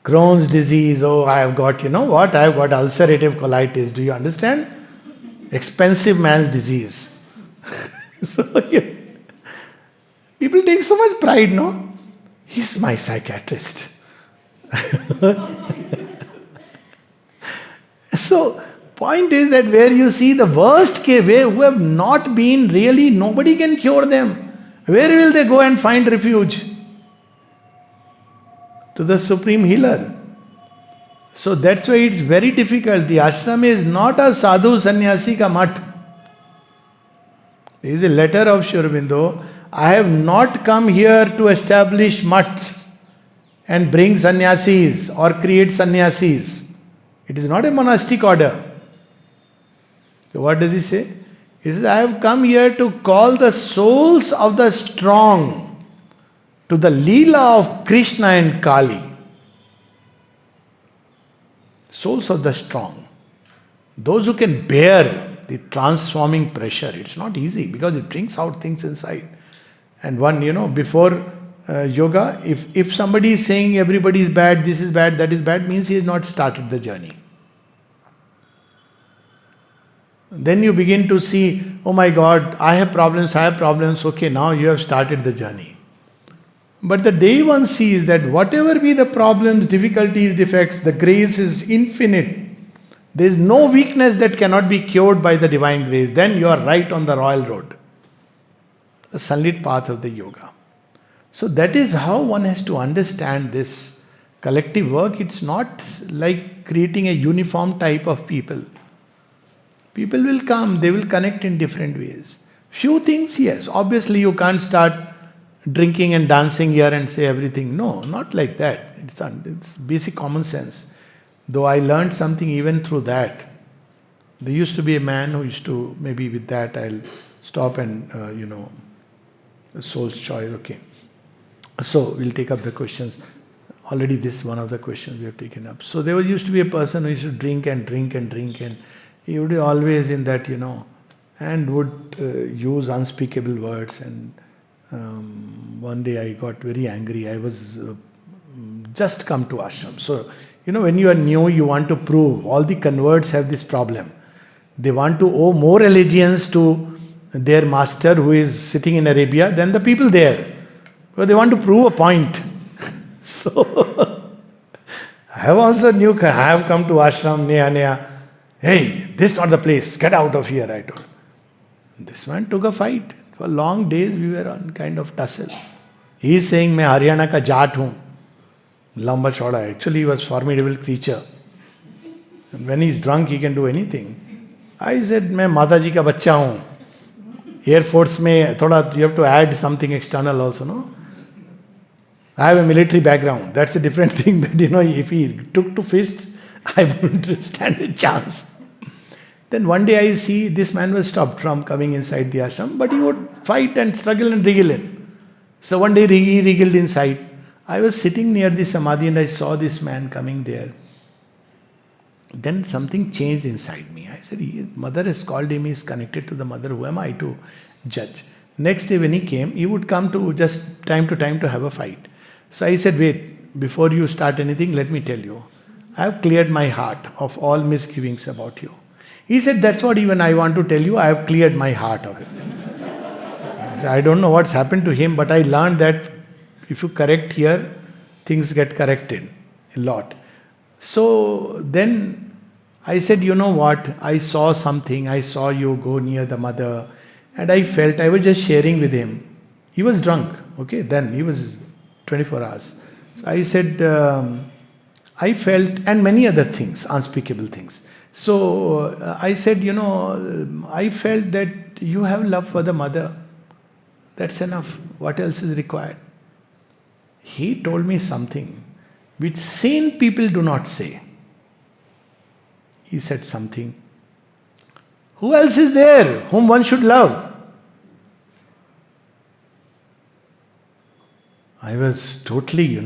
Crohn's disease, I have got, I have got ulcerative colitis. Do you understand? Expensive man's disease. So, people take so much pride, no? He's my psychiatrist. So, point is that where you see the worst case, who have not been really, nobody can cure them. Where will they go and find refuge? To the Supreme Healer. So that's why it's very difficult. The ashram is not a sadhu sannyasi ka mat. There is a letter of Sri Aurobindo. I have not come here to establish mats and bring sannyasis or create sannyasis. It is not a monastic order. So what does he say? He says, I have come here to call the souls of the strong to the Leela of Krishna and Kali. Souls of the strong. Those who can bear the transforming pressure. It's not easy because it brings out things inside. And one, before yoga, if somebody is saying everybody is bad, this is bad, that is bad, means he has not started the journey. Then you begin to see, oh my God, I have problems. Okay, now you have started the journey. But the day one sees that whatever be the problems, difficulties, defects, the grace is infinite. There is no weakness that cannot be cured by the divine grace. Then you are right on the royal road. The sunlit path of the yoga. So that is how one has to understand this collective work. It's not like creating a uniform type of people. People will come, they will connect in different ways. Few things, yes. Obviously, you can't start drinking and dancing here and say everything. No, not like that. It's basic common sense. Though I learned something even through that. There used to be a man who used to, maybe with that I'll stop and, soul's choice, okay. So we'll take up the questions. Already this is one of the questions we have taken up. So there used to be a person who used to drink and drink and drink, and he would be always in that, and would use unspeakable words. And one day I got very angry. I was just come to ashram. So, when you are new, you want to prove. All the converts have this problem. They want to owe more allegiance to their master who is sitting in Arabia than the people there. But they want to prove a point. So, I have also I have come to ashram, neha. Hey, this is not the place. Get out of here, I told. This man took a fight. For long days we were on kind of tussle. He is saying, मैं हरियाणा का जाट हूँ. लंबा चौड़ा. Actually he was a formidable creature. And when he is drunk he can do anything. I said, मैं माता जी का बच्चा हूँ. Air Force में थोड़ा you have to add something external also, no? I have a military background. That's a different thing. That if he took to fist, I wouldn't stand a chance. Then one day I see this man was stopped from coming inside the ashram, but he would fight and struggle and wriggle in. So one day he wriggled inside. I was sitting near the samadhi and I saw this man coming there. Then something changed inside me. I said, mother has called him, he is connected to the mother. Who am I to judge? Next day when he came, he would come to just time to time to have a fight. So I said, wait, before you start anything, let me tell you. I have cleared my heart of all misgivings about you. He said, that's what even I want to tell you, I have cleared my heart of it. I don't know what's happened to him, but I learned that if you correct here, things get corrected a lot. So then I said, you know what, I saw something, I saw you go near the mother, and I felt, I was just sharing with him. He was drunk, okay, then he was 24 hours. So I said, I felt, and many other things, unspeakable things. So I said, I felt that you have love for the mother. That's enough. What else is required? He told me something which sane people do not say. He said something. Who else is there whom one should love? I was totally,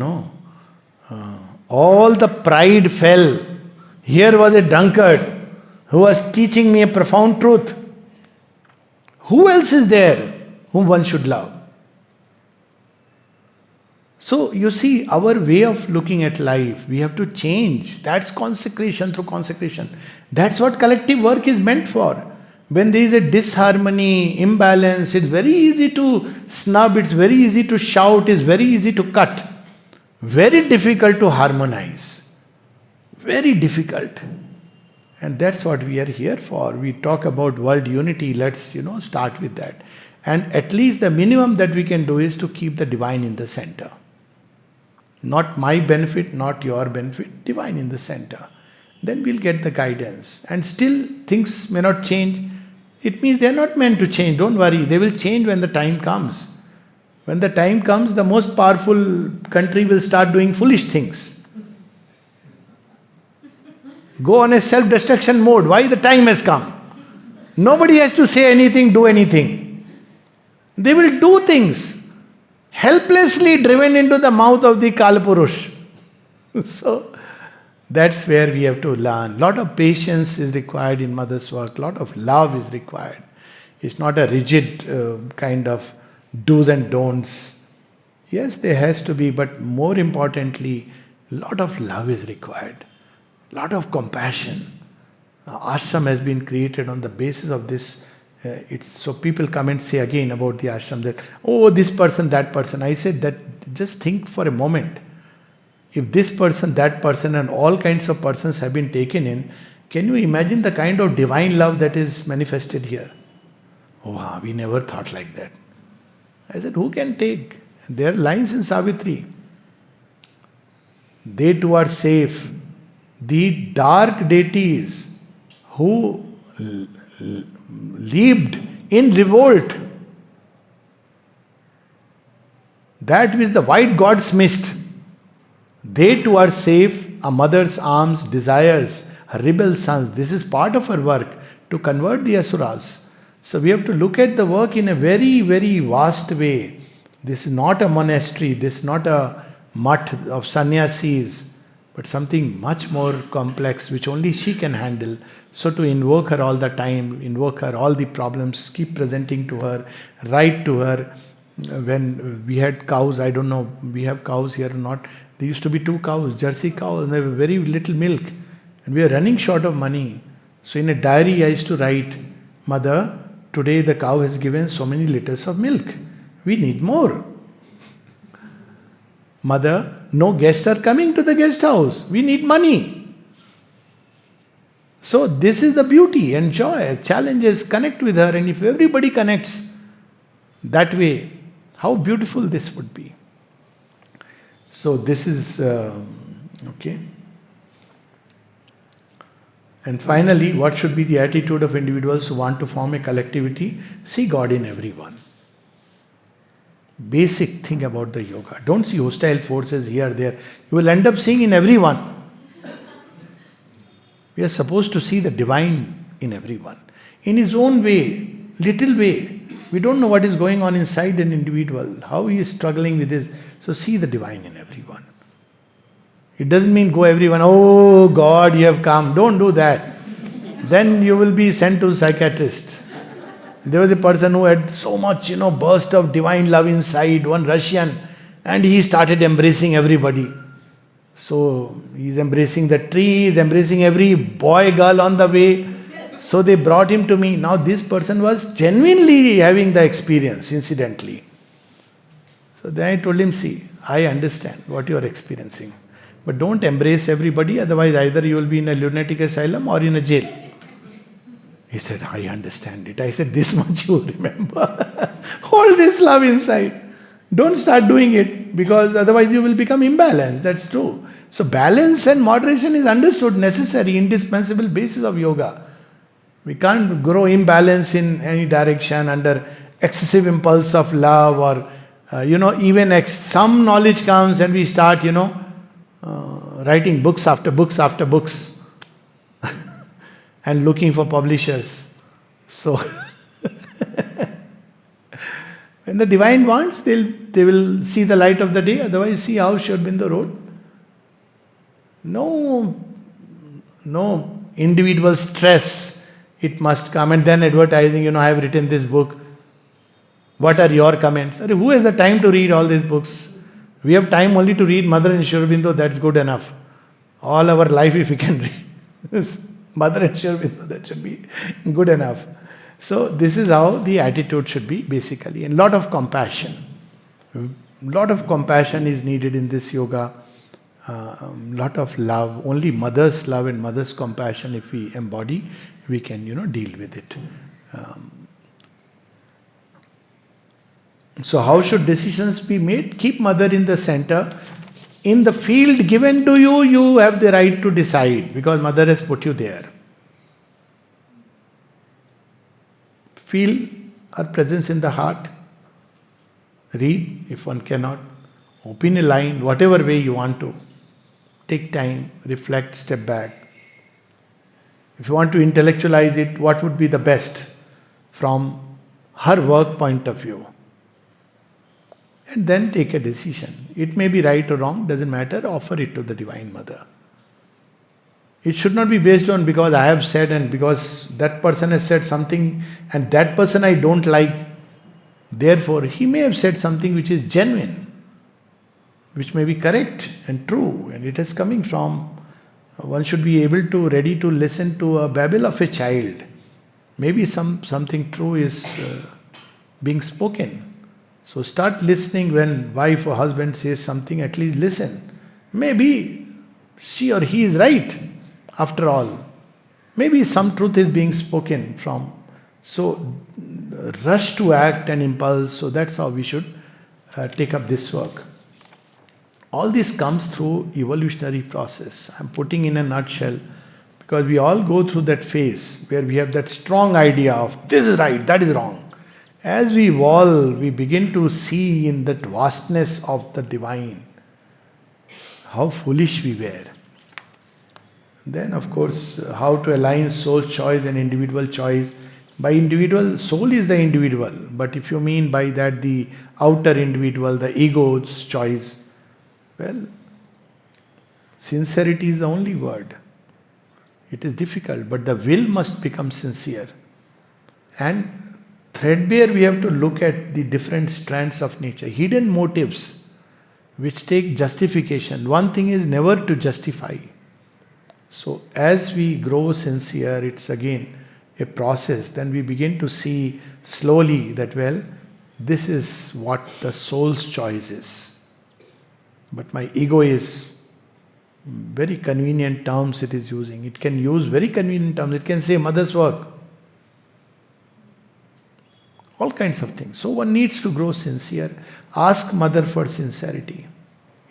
all the pride fell. Here was a drunkard who was teaching me a profound truth. Who else is there whom one should love? So, you see, our way of looking at life, we have to change. That's consecration through consecration. That's what collective work is meant for. When there is a disharmony, imbalance, it's very easy to snub, it's very easy to shout, it's very easy to cut. Very difficult to harmonize. Very difficult. And that's what we are here for. We talk about world unity, let's, start with that. And at least the minimum that we can do is to keep the divine in the center. Not my benefit, not your benefit, divine in the center. Then we'll get the guidance. And still things may not change. It means they're not meant to change. Don't worry. They will change when the time comes. When the time comes, the most powerful country will start doing foolish things. Go on a self-destruction mode. Why? The time has come. Nobody has to say anything, do anything. They will do things. Helplessly driven into the mouth of the Kalpurush. So, that's where we have to learn. Lot of patience is required in mother's work. Lot of love is required. It's not a rigid kind of do's and don'ts. Yes, there has to be, but more importantly, lot of love is required. Lot of compassion. Ashram has been created on the basis of this. So people come and say again about the ashram that, oh, this person, that person. I said that just think for a moment. If this person, that person and all kinds of persons have been taken in, can you imagine the kind of divine love that is manifested here? Oh, we never thought like that. I said, who can take? There are lines in Savitri. They too are safe. The dark deities who leaped in revolt, that which the white gods missed, they too are safe. A mother's arms desires her rebel sons. This is part of her work to convert the asuras. So we have to look at the work in a very, very vast way. This is not a monastery, this is not a mutt of sannyasis, but something much more complex which only she can handle. So to invoke her all the time, invoke her, all the problems, keep presenting to her, write to her. When we had cows, I don't know, we have cows here or not. There used to be 2 cows, Jersey cows, and they were very little milk. And we are running short of money. So in a diary I used to write, Mother, today the cow has given so many liters of milk. We need more. Mother, no guests are coming to the guest house. We need money. So this is the beauty and joy. Challenge is connect with her, and if everybody connects that way, how beautiful this would be. So this is okay. And finally, what should be the attitude of individuals who want to form a collectivity? See God in everyone. Basic thing about the yoga. Don't see hostile forces here, there. You will end up seeing in everyone. We are supposed to see the divine in everyone. In his own way, little way. We don't know what is going on inside an individual, how he is struggling with this. So see the divine in everyone. It doesn't mean go everyone, oh God, you have come. Don't do that. Then you will be sent to a psychiatrist. There was a person who had so much, burst of divine love inside, one Russian, and he started embracing everybody. So he's embracing the tree, he's embracing every boy, girl on the way. So they brought him to me. Now this person was genuinely having the experience, incidentally. So then I told him, see, I understand what you are experiencing. But don't embrace everybody, otherwise either you will be in a lunatic asylum or in a jail. He said, I understand it. I said, this much you remember. Hold this love inside. Don't start doing it, because otherwise you will become imbalanced. That's true. So balance and moderation is understood, necessary, indispensable basis of yoga. We can't grow imbalance in any direction under excessive impulse of love or, even some knowledge comes and we start, writing books after books after books and looking for publishers. So, when the divine wants, they will see the light of the day, otherwise see how Sri Aurobindo wrote. No individual stress. It must come, and then advertising, I have written this book. What are your comments? Who has the time to read all these books? We have time only to read Mother and Sri Aurobindo, that's good enough. All our life if we can read Mother and Sri Aurobindo, that should be good enough. So this is how the attitude should be basically. And lot of compassion. Lot of compassion is needed in this yoga. Lot of love. Only mother's love and mother's compassion if we embody, we can, deal with it. So how should decisions be made? Keep mother in the center. In the field given to you, you have the right to decide, because mother has put you there. Feel her presence in the heart. Read, if one cannot. Open a line, whatever way you want to. Take time, reflect, step back. If you want to intellectualize it, what would be the best from her work point of view? And then take a decision. It may be right or wrong, doesn't matter, offer it to the Divine Mother. It should not be based on because I have said and because that person has said something and that person I don't like. Therefore, he may have said something which is genuine, which may be correct and true, and it is coming from, one should be ready to listen to a babble of a child. Maybe something true is being spoken. So start listening when wife or husband says something, at least listen. Maybe she or he is right after all. Maybe some truth is being spoken from. So rush to act and impulse, so that's how we should take up this work. All this comes through evolutionary process. I'm putting in a nutshell because we all go through that phase where we have that strong idea of this is right, that is wrong. As we evolve, we begin to see in that vastness of the divine how foolish we were. Then, of course, how to align soul choice and individual choice. By individual, soul is the individual, but if you mean by that the outer individual, the ego's choice, well, sincerity is the only word. It is difficult, but the will must become sincere. And threadbare, we have to look at the different strands of nature, hidden motives which take justification. One thing is never to justify. So, as we grow sincere, it's again a process. Then we begin to see slowly that, well, this is what the soul's choice is. But my ego is very convenient terms it is using. It can use very convenient terms. It can say mother's work. All kinds of things. So one needs to grow sincere. Ask mother for sincerity.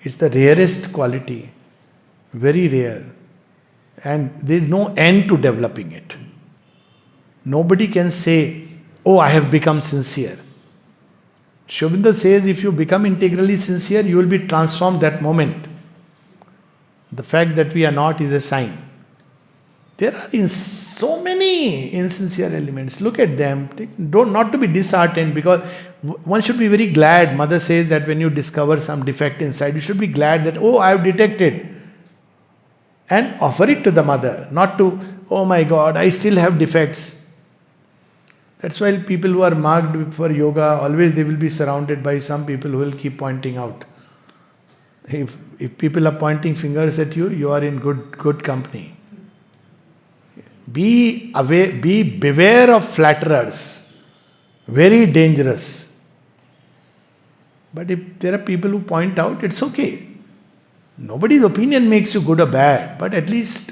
It's the rarest quality. Very rare. And there is no end to developing it. Nobody can say, oh, I have become sincere. Sri Aurobindo says if you become integrally sincere, you will be transformed that moment. The fact that we are not is a sign. There are so many insincere elements. Look at them. Not to be disheartened, because one should be very glad. Mother says that when you discover some defect inside, you should be glad that, oh, I have detected. And offer it to the mother. Not to, oh my God, I still have defects. That's why people who are marked for yoga, always they will be surrounded by some people who will keep pointing out. If people are pointing fingers at you, you are in good company. Be aware, beware of flatterers. Very dangerous. But if there are people who point out, it's okay. Nobody's opinion makes you good or bad, but at least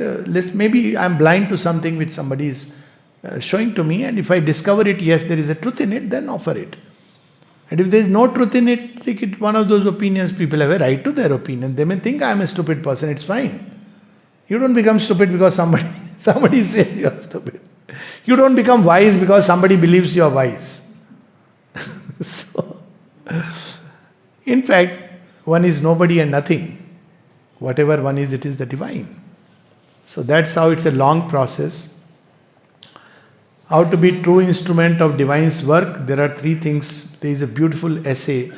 maybe I'm blind to something which somebody is showing to me, and if I discover it, yes, there is a truth in it, then offer it. And if there is no truth in it, take it one of those opinions. People have a right to their opinion. They may think I am a stupid person, it's fine. You don't become stupid because somebody says you are stupid. You don't become wise because somebody believes you are wise. So, in fact, one is nobody and nothing. Whatever one is, it is the divine. So that's how it's a long process. How to be true instrument of divine's work. There are three things. There is a beautiful essay,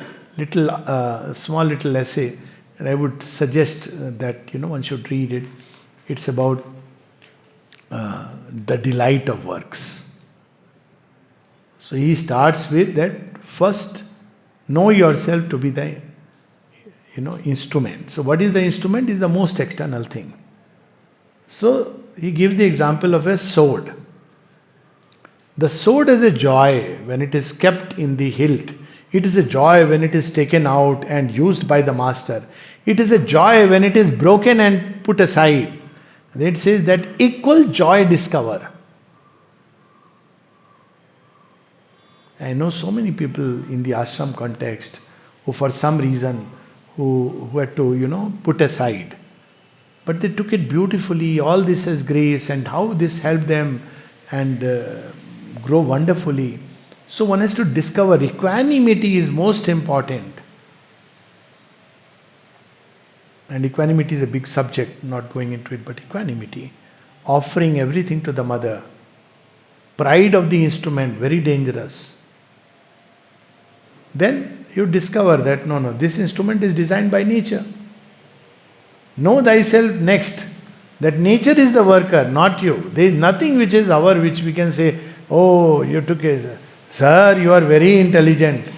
small little essay, and I would suggest that one should read it. It's about the delight of works. So he starts with that first, know yourself to be the instrument. So what is the instrument? Is the most external thing. So he gives the example of a sword. The sword is a joy when it is kept in the hilt. It is a joy when it is taken out and used by the master. It is a joy when it is broken and put aside. Then it says that equal joy discover. I know so many people in the ashram context who for some reason who had to put aside. But they took it beautifully, all this as grace, and how this helped them and grow wonderfully. So one has to discover equanimity is most important. And equanimity is a big subject, not going into it, but equanimity. Offering everything to the mother. Pride of the instrument, very dangerous. Then you discover that no, this instrument is designed by nature. Know thyself next. That nature is the worker, not you. There is nothing which is our, which we can say, oh, you took it. Sir, you are very intelligent.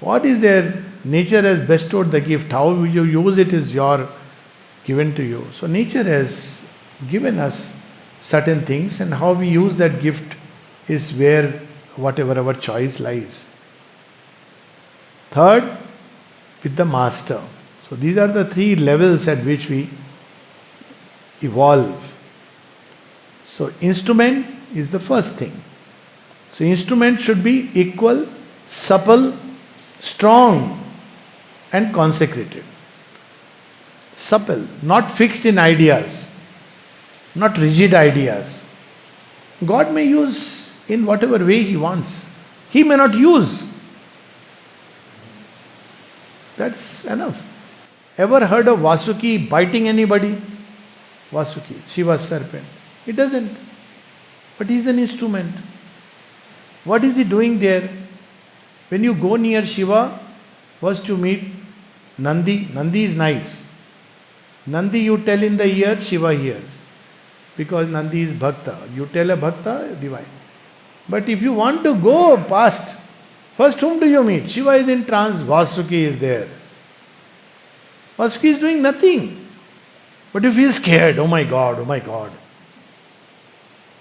What is there? Nature has bestowed the gift. How you use it is given to you. So nature has given us certain things, and how we use that gift is where whatever our choice lies. Third, with the master. So these are the three levels at which we evolve. So instrument is the first thing. So instrument should be equal, supple, strong and consecrated. Supple, not fixed in ideas, not rigid ideas. God may use in whatever way He wants. He may not use. That's enough. Ever heard of Vasuki biting anybody? Vasuki, Shiva's serpent. It doesn't. But he's an instrument. What is he doing there? When you go near Shiva, first you meet Nandi. Nandi is nice. Nandi you tell in the ear, Shiva hears. Because Nandi is Bhakta. You tell a Bhakta, divine. But if you want to go past, first whom do you meet? Shiva is in trance, Vasuki is there. Vasuki is doing nothing. But you feel scared, oh my God,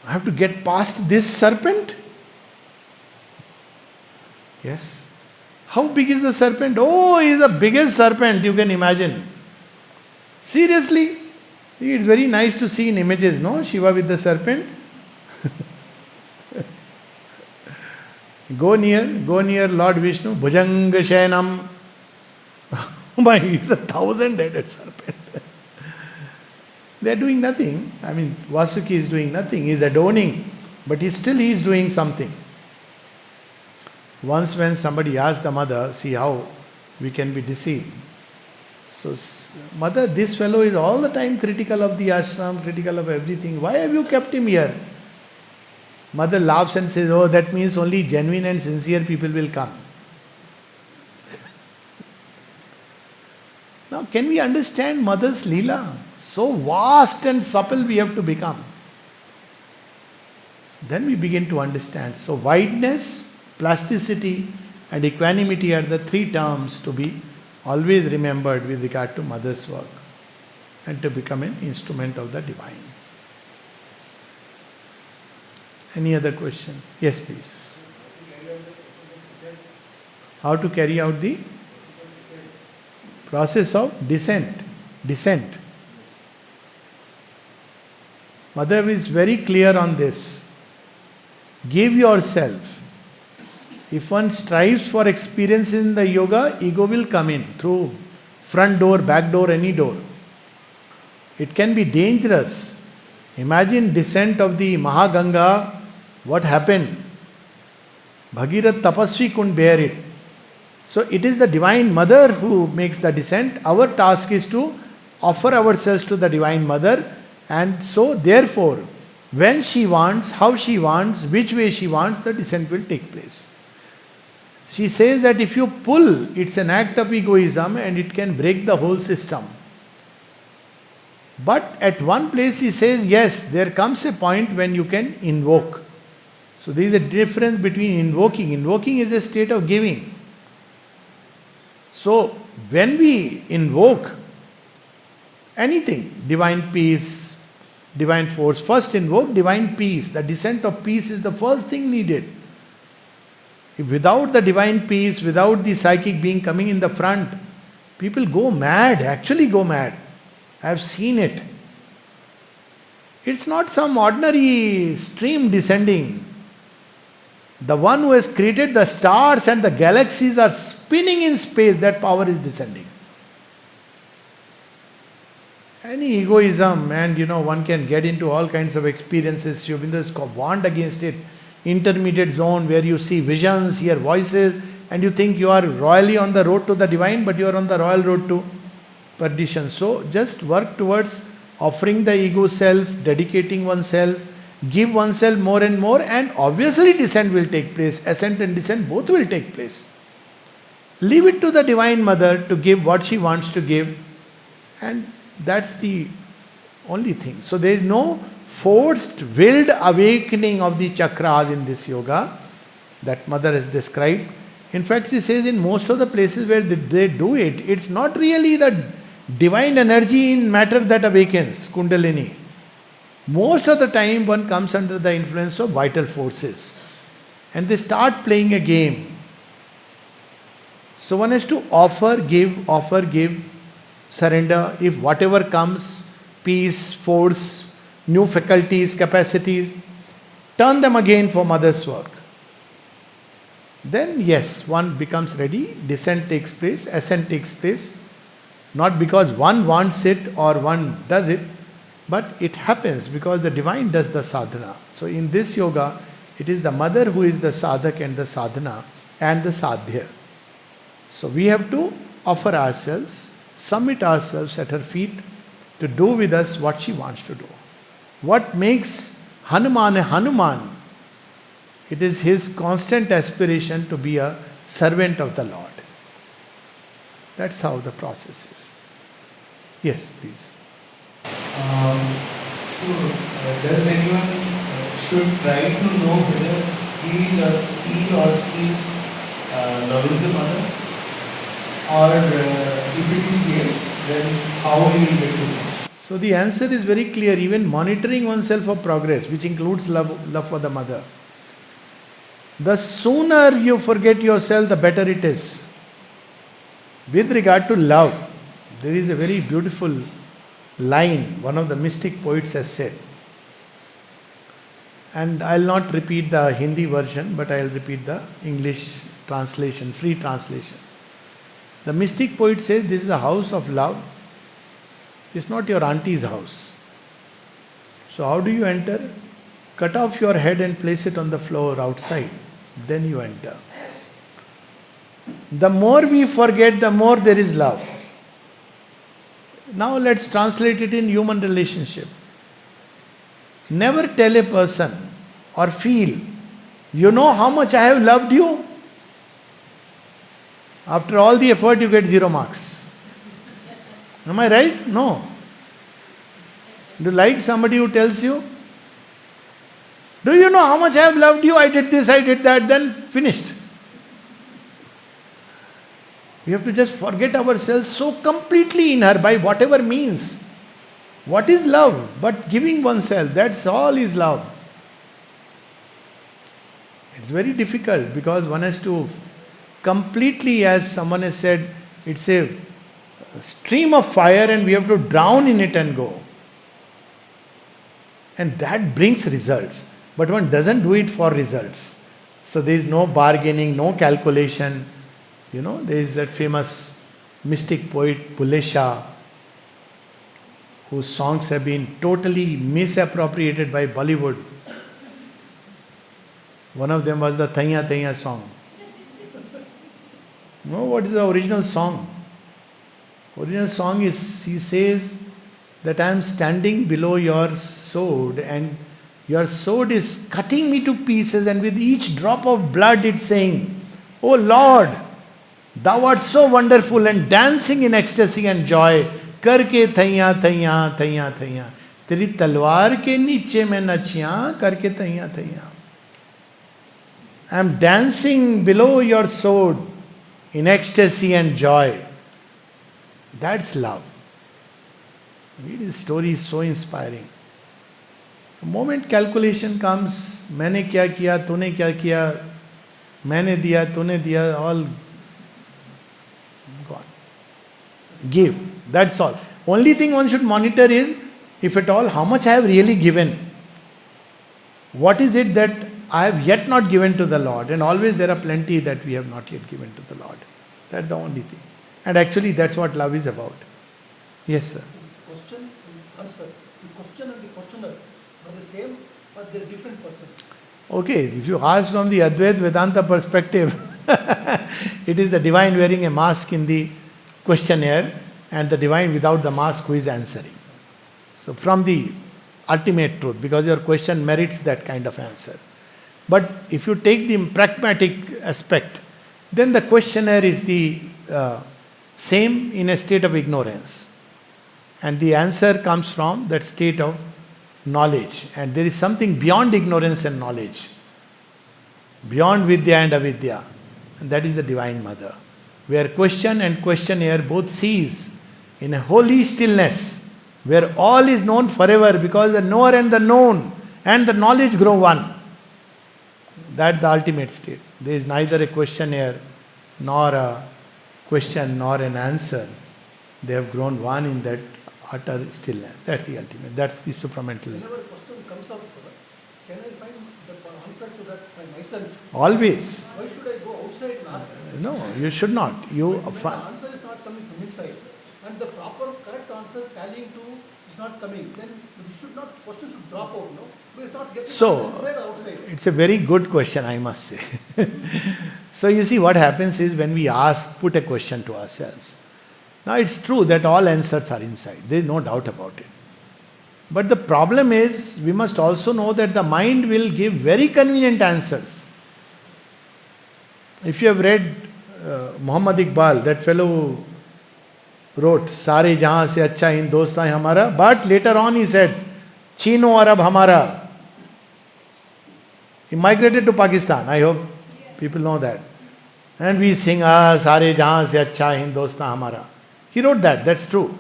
I have to get past this serpent? Yes. How big is the serpent? Oh, he is the biggest serpent you can imagine. Seriously? It's very nice to see in images, no? Shiva with the serpent. Go near Lord Vishnu, Bhujanga Shayanam. Oh my, he's 1,000-headed serpent. They are doing nothing. I mean, Vasuki is doing nothing. He is adorning. But he is doing something. Once when somebody asked the mother, see how we can be deceived. So, mother, this fellow is all the time critical of the ashram, critical of everything. Why have you kept him here? Mother laughs and says, oh, that means only genuine and sincere people will come. Now, can we understand mother's Leela? So vast and supple we have to become. Then we begin to understand. So wideness, plasticity and equanimity are the three terms to be always remembered with regard to mother's work and to become an instrument of the divine. Any other question? Yes, please. How to carry out the process of descent. Mother is very clear on this. Give yourself. If one strives for experience in the yoga, ego will come in through front door, back door, any door. It can be dangerous. Imagine descent of the Mahaganga. What happened? Bhagirath Tapasvi couldn't bear it. So it is the Divine Mother who makes the descent. Our task is to offer ourselves to the Divine Mother. And so therefore, when she wants, how she wants, which way she wants, the descent will take place. She says that if you pull, it's an act of egoism and it can break the whole system. But at one place she says, yes, there comes a point when you can invoke. So there is a difference between invoking. Invoking is a state of giving. So when we invoke anything, divine peace, divine force, first invoke divine peace. The descent of peace is the first thing needed. If without the divine peace, without the psychic being coming in the front, people go mad, actually go mad. I have seen it. It's not some ordinary stream descending. The one who has created the stars and the galaxies are spinning in space, that power is descending. Any egoism, and one can get into all kinds of experiences. Sri Aurobindo has warned against it. Intermediate zone where you see visions, hear voices, and you think you are royally on the road to the divine, but you are on the royal road to perdition. So just work towards offering the ego self, dedicating oneself, give oneself more and more, and obviously descent will take place. Ascent and descent both will take place. Leave it to the Divine Mother to give what she wants to give, and that's the only thing. So there is no forced, willed awakening of the chakras in this yoga that Mother has described. In fact, she says in most of the places where they do it, it's not really the divine energy in matter that awakens, Kundalini. Most of the time one comes under the influence of vital forces and they start playing a game. So one has to offer, give, surrender. If whatever comes, peace, force, new faculties, capacities, turn them again for Mother's work. then yes, one becomes ready, descent takes place, ascent takes place, not because one wants it or one does it, but it happens because the divine does the sadhana. So in this yoga, it is the mother who is the sadhak and the sadhana and the sadhya. So we have to offer ourselves, submit ourselves at her feet to do with us what she wants to do. What makes Hanuman a Hanuman? It is his constant aspiration to be a servant of the Lord. That's how the process is. Yes, please. Does anyone should try to know whether he or she is loving the mother? Or if it is yes, then how he will get to know? So the answer is very clear. Even monitoring oneself for progress, which includes love for the mother. The sooner you forget yourself, the better it is. With regard to love, there is a very beautiful line one of the mystic poets has said. And I'll not repeat the Hindi version, but I'll repeat the English translation, free translation. The mystic poet says this is the house of love. It's not your auntie's house. So how do you enter? Cut off your head and place it on the floor outside. Then you enter. The more we forget, the more there is love. Now let's translate it in human relationship. Never tell a person or feel, you know how much I have loved you? After all the effort, you get 0 marks. Am I right? No. Do you like somebody who tells you, do you know how much I have loved you? I did this, I did that, then finished. We have to just forget ourselves so completely in her by whatever means. What is love? But giving oneself, that's all is love. It's very difficult because one has to completely, as someone has said, it's a stream of fire and we have to drown in it and go. And that brings results. But one doesn't do it for results. So there is no bargaining, no calculation. You know, there is that famous mystic poet Bulle Shah, whose songs have been totally misappropriated by Bollywood. One of them was the Thaiya Thaiya song. No, what is the original song? Original song is, he says that I am standing below your sword and your sword is cutting me to pieces, and with each drop of blood it's saying, Oh Lord, thou art so wonderful, and dancing in ecstasy and joy. Karke thaiya thaiya thaiya thaiya. Teri talwar ke niche mein nachiyan karke thaiya thaiya. I am dancing below your sword in ecstasy and joy. That's love. Read his story is so inspiring. The moment calculation comes, मैंने क्या किया, तूने क्या किया, मैंने दिया, तूने दिया, all gone. Give. That's all. Only thing one should monitor is, if at all, how much I have really given. What is it that I have yet not given to the Lord? And always there are plenty that we have not yet given to the Lord. That's the only thing. And actually that's what love is about. Yes, sir. So this question and answer, the question and the questioner are the same, but they are different persons. Okay, if you ask from the Advaita Vedanta perspective, it is the divine wearing a mask in the questionnaire and the divine without the mask who is answering. So from the ultimate truth, because your question merits that kind of answer. But if you take the pragmatic aspect, then the questionnaire is the same in a state of ignorance. And the answer comes from that state of knowledge. And there is something beyond ignorance and knowledge. Beyond Vidya and Avidya. And that is the Divine Mother. Where question and questionnaire both cease in a holy stillness. Where all is known forever because the knower and the known and the knowledge grow one. That's the ultimate state. There is neither a questionnaire nor a question nor an answer. They have grown one in that utter stillness. That's the ultimate. That's the supramental. Whenever a question comes up, can I find the answer to that by myself. Always. Why should I go outside and ask? No, you should not. You When the answer is not coming from inside, and the proper correct answer tallying to is not coming, then question should drop out, no? Because it's not getting So, inside or outside. it's a very good question, I must say. So you see, what happens is when we put a question to ourselves. Now it's true that all answers are inside. There is no doubt about it. But the problem is, we must also know that the mind will give very convenient answers. If you have read Muhammad Iqbal, that fellow wrote, "Sare jahan se अच्छा Hindustan hai hamara," but later on he said, "Chino Arab hamara." He migrated to Pakistan. I hope people know that. And we sing, "Sare jahan se अच्छा Hindustan hamara." He wrote that, that's true.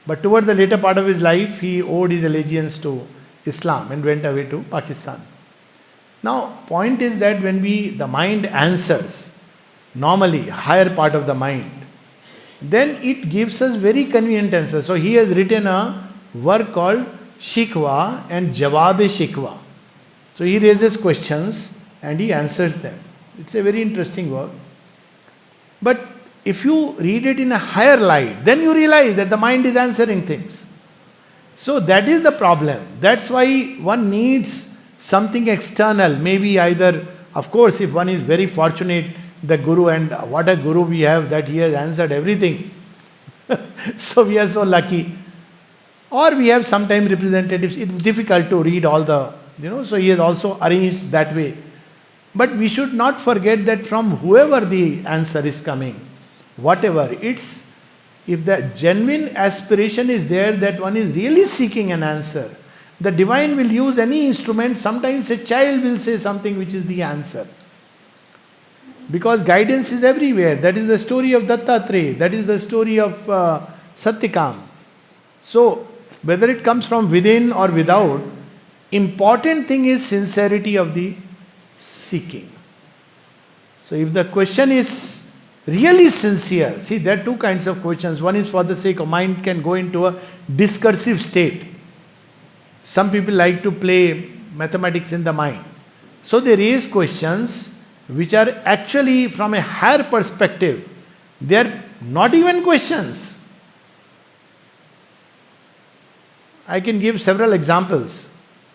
But toward the later part of his life, he owed his allegiance to Islam and went away to Pakistan. Now, point is that when the mind answers, normally, higher part of the mind, then it gives us very convenient answers. So he has written a work called Shikwa and Jawab-e-Shikwa. So he raises questions and he answers them. It's a very interesting work. But if you read it in a higher light, then you realize that the mind is answering things. So that is the problem. That's why one needs something external. Maybe either, of course, if one is very fortunate, the Guru, and what a Guru we have, that he has answered everything. So we are so lucky. Or we have sometimes representatives. It's difficult to read all the, so he has also arranged that way. But we should not forget that from whoever the answer is coming, whatever, if the genuine aspiration is there, that one is really seeking an answer, the divine will use any instrument. Sometimes a child will say something which is the answer. Because guidance is everywhere. That is the story of Dattatreya. That is the story of Satyakam. So, whether it comes from within or without, important thing is sincerity of the seeking. So, if the question is really sincere, see, there are two kinds of questions. One is for the sake of mind can go into a discursive state. Some people like to play mathematics in the mind. So they raise questions which are actually from a higher perspective. They are not even questions. I can give several examples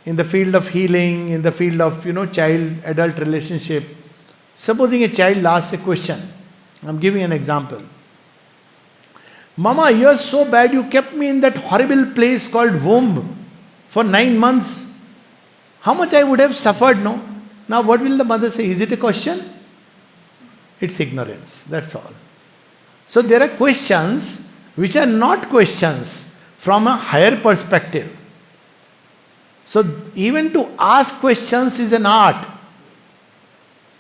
in the field of healing, in the field of child-adult relationship. Supposing a child asks a question. I'm giving an example. "Mama, you're so bad, you kept me in that horrible place called womb for 9 months. How much I would have suffered, no?" Now what will the mother say? Is it a question? It's ignorance, that's all. So there are questions which are not questions from a higher perspective. So even to ask questions is an art.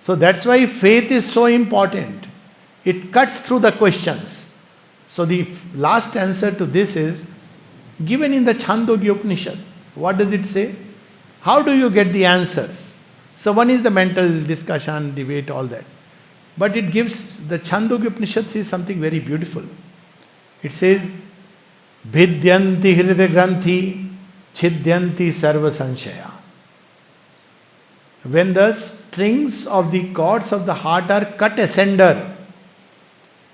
So that's why faith is so important. It cuts through the questions. So the last answer to this is given in the Chandogya Upanishad. What does it say? How do you get the answers? So one is the mental discussion, debate, all that. But it gives, the Chandogya Upanishad says something very beautiful. It says, "Bhidyanti hridaya granthi, chidyanti sarva sanshaya." When the strings of the cords of the heart are cut asunder,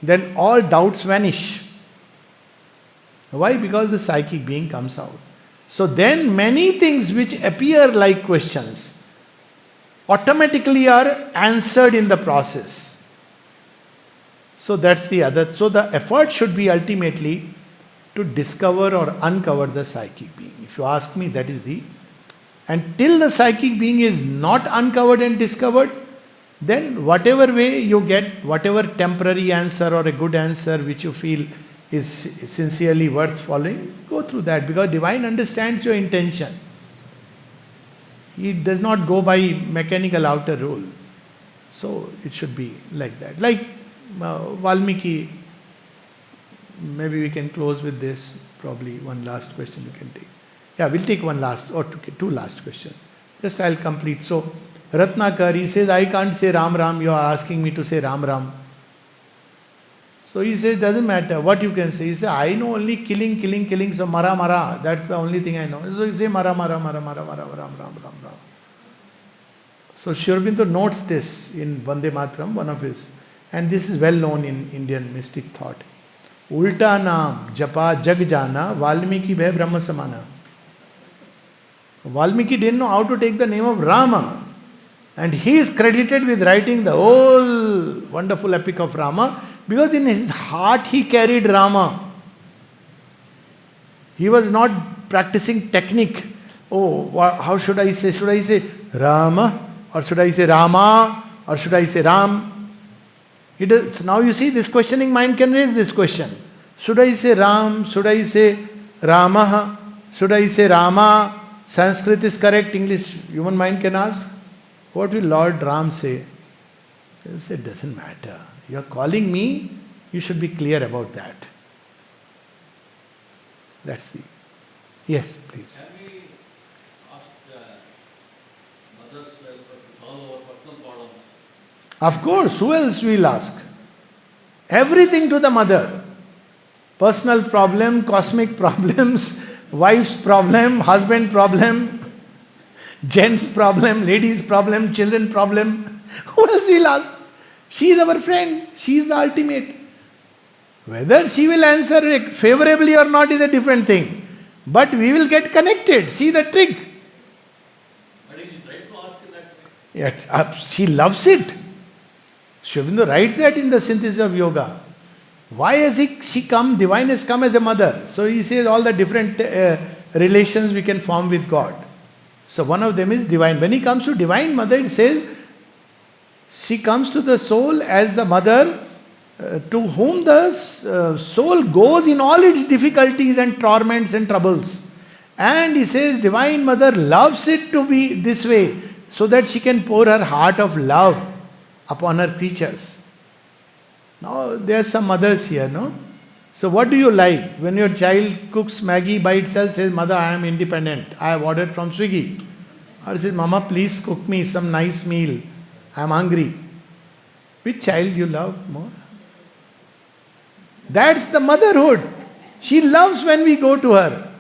then all doubts vanish. Why? Because the psychic being comes out. So then many things which appear like questions automatically are answered in the process. So that's the other. So the effort should be ultimately to discover or uncover the psychic being. If you ask me, that is the... And till the psychic being is not uncovered and discovered, then whatever way you get, whatever temporary answer or a good answer which you feel is sincerely worth following, go through that, because divine understands your intention. He does not go by mechanical outer rule. So it should be like that. Like Valmiki, maybe we can close with this, probably one last question we can take. Yeah, we'll take one last or two last questions. Just I'll complete. So Ratnakar, he says, "I can't say Ram Ram, you are asking me to say Ram Ram." So he says, doesn't matter what you can say. He says, "I know only killing, killing, killing, so Mara Mara, that's the only thing I know." So he says, "Mara Mara, Mara Mara, Mara, Ram Ram, Ram Ram." So Sri Aurobindo notes this in Vande Mataram, one of his, and this is well known in Indian mystic thought. Ulta naam japa jag jana, Valmiki bhe Brahma samana. Valmiki didn't know how to take the name of Rama. And he is credited with writing the whole wonderful epic of Rama because in his heart he carried Rama. He was not practicing technique. Oh, how should I say? Should I say Rama? Or should I say Rama? Or should I say Ram? So now you see, this questioning mind can raise this question. Should I say Ram? Should I say Rama? Should I say Rama? Sanskrit is correct, English, human mind can ask. What will Lord Ram say? He'll say, it doesn't matter. You are calling me, you should be clear about that. That's the... Yes, please. Can we ask mothers to solve our personal problems? Of course, who else will ask? Everything to the mother. Personal problem, cosmic problems, wife's problem, husband problem, gents problem, ladies problem, children problem. Who else will ask? She is our friend. She is the ultimate. Whether she will answer favorably or not is a different thing. But we will get connected. See the trick. But it is right to ask in that way. Yes, she loves it. Sri Aurobindo writes that in the Synthesis of Yoga. Why has she come? Divine has come as a mother. So he says all the different relations we can form with God. So one of them is divine. When he comes to Divine Mother, it says she comes to the soul as the mother to whom the soul goes in all its difficulties and torments and troubles. And he says Divine Mother loves it to be this way so that she can pour her heart of love upon her creatures. Now there are some mothers here, no? So what do you like? When your child cooks Maggie by itself, says, Mother, I am independent. I have ordered from Swiggy. Or says, Mama, please cook me some nice meal. I am hungry. Which child you love more? That's the motherhood. She loves when we go to her.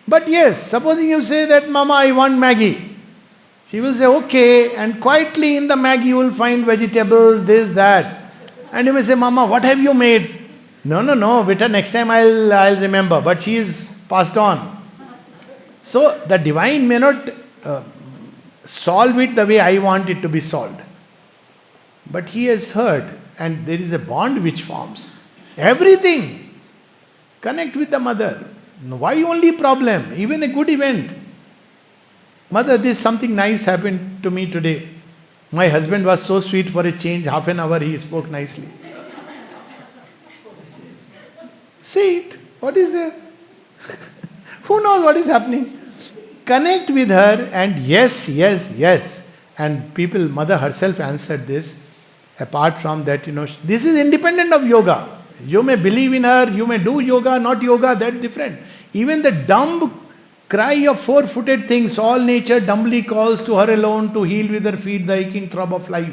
But yes, supposing you say that, Mama, I want Maggie. She will say, okay, and quietly in the Maggie you will find vegetables, this, that. And you may say, Mama, what have you made? No, better next time I'll remember. But she is passed on. So the divine may not solve it the way I want it to be solved. But he has heard, and there is a bond which forms. Everything. Connect with the mother. Why only problem? Even a good event. Mother, this something nice happened to me today. My husband was so sweet for a change. Half an hour he spoke nicely. Say it. What is there? Who knows what is happening? Connect with her and yes. And people, mother herself answered this. Apart from that, this is independent of yoga. You may believe in her, you may do yoga, not yoga, that's different. Even the dumb cry of four-footed things, all nature dumbly calls to her alone to heal with her feet the aching throb of life.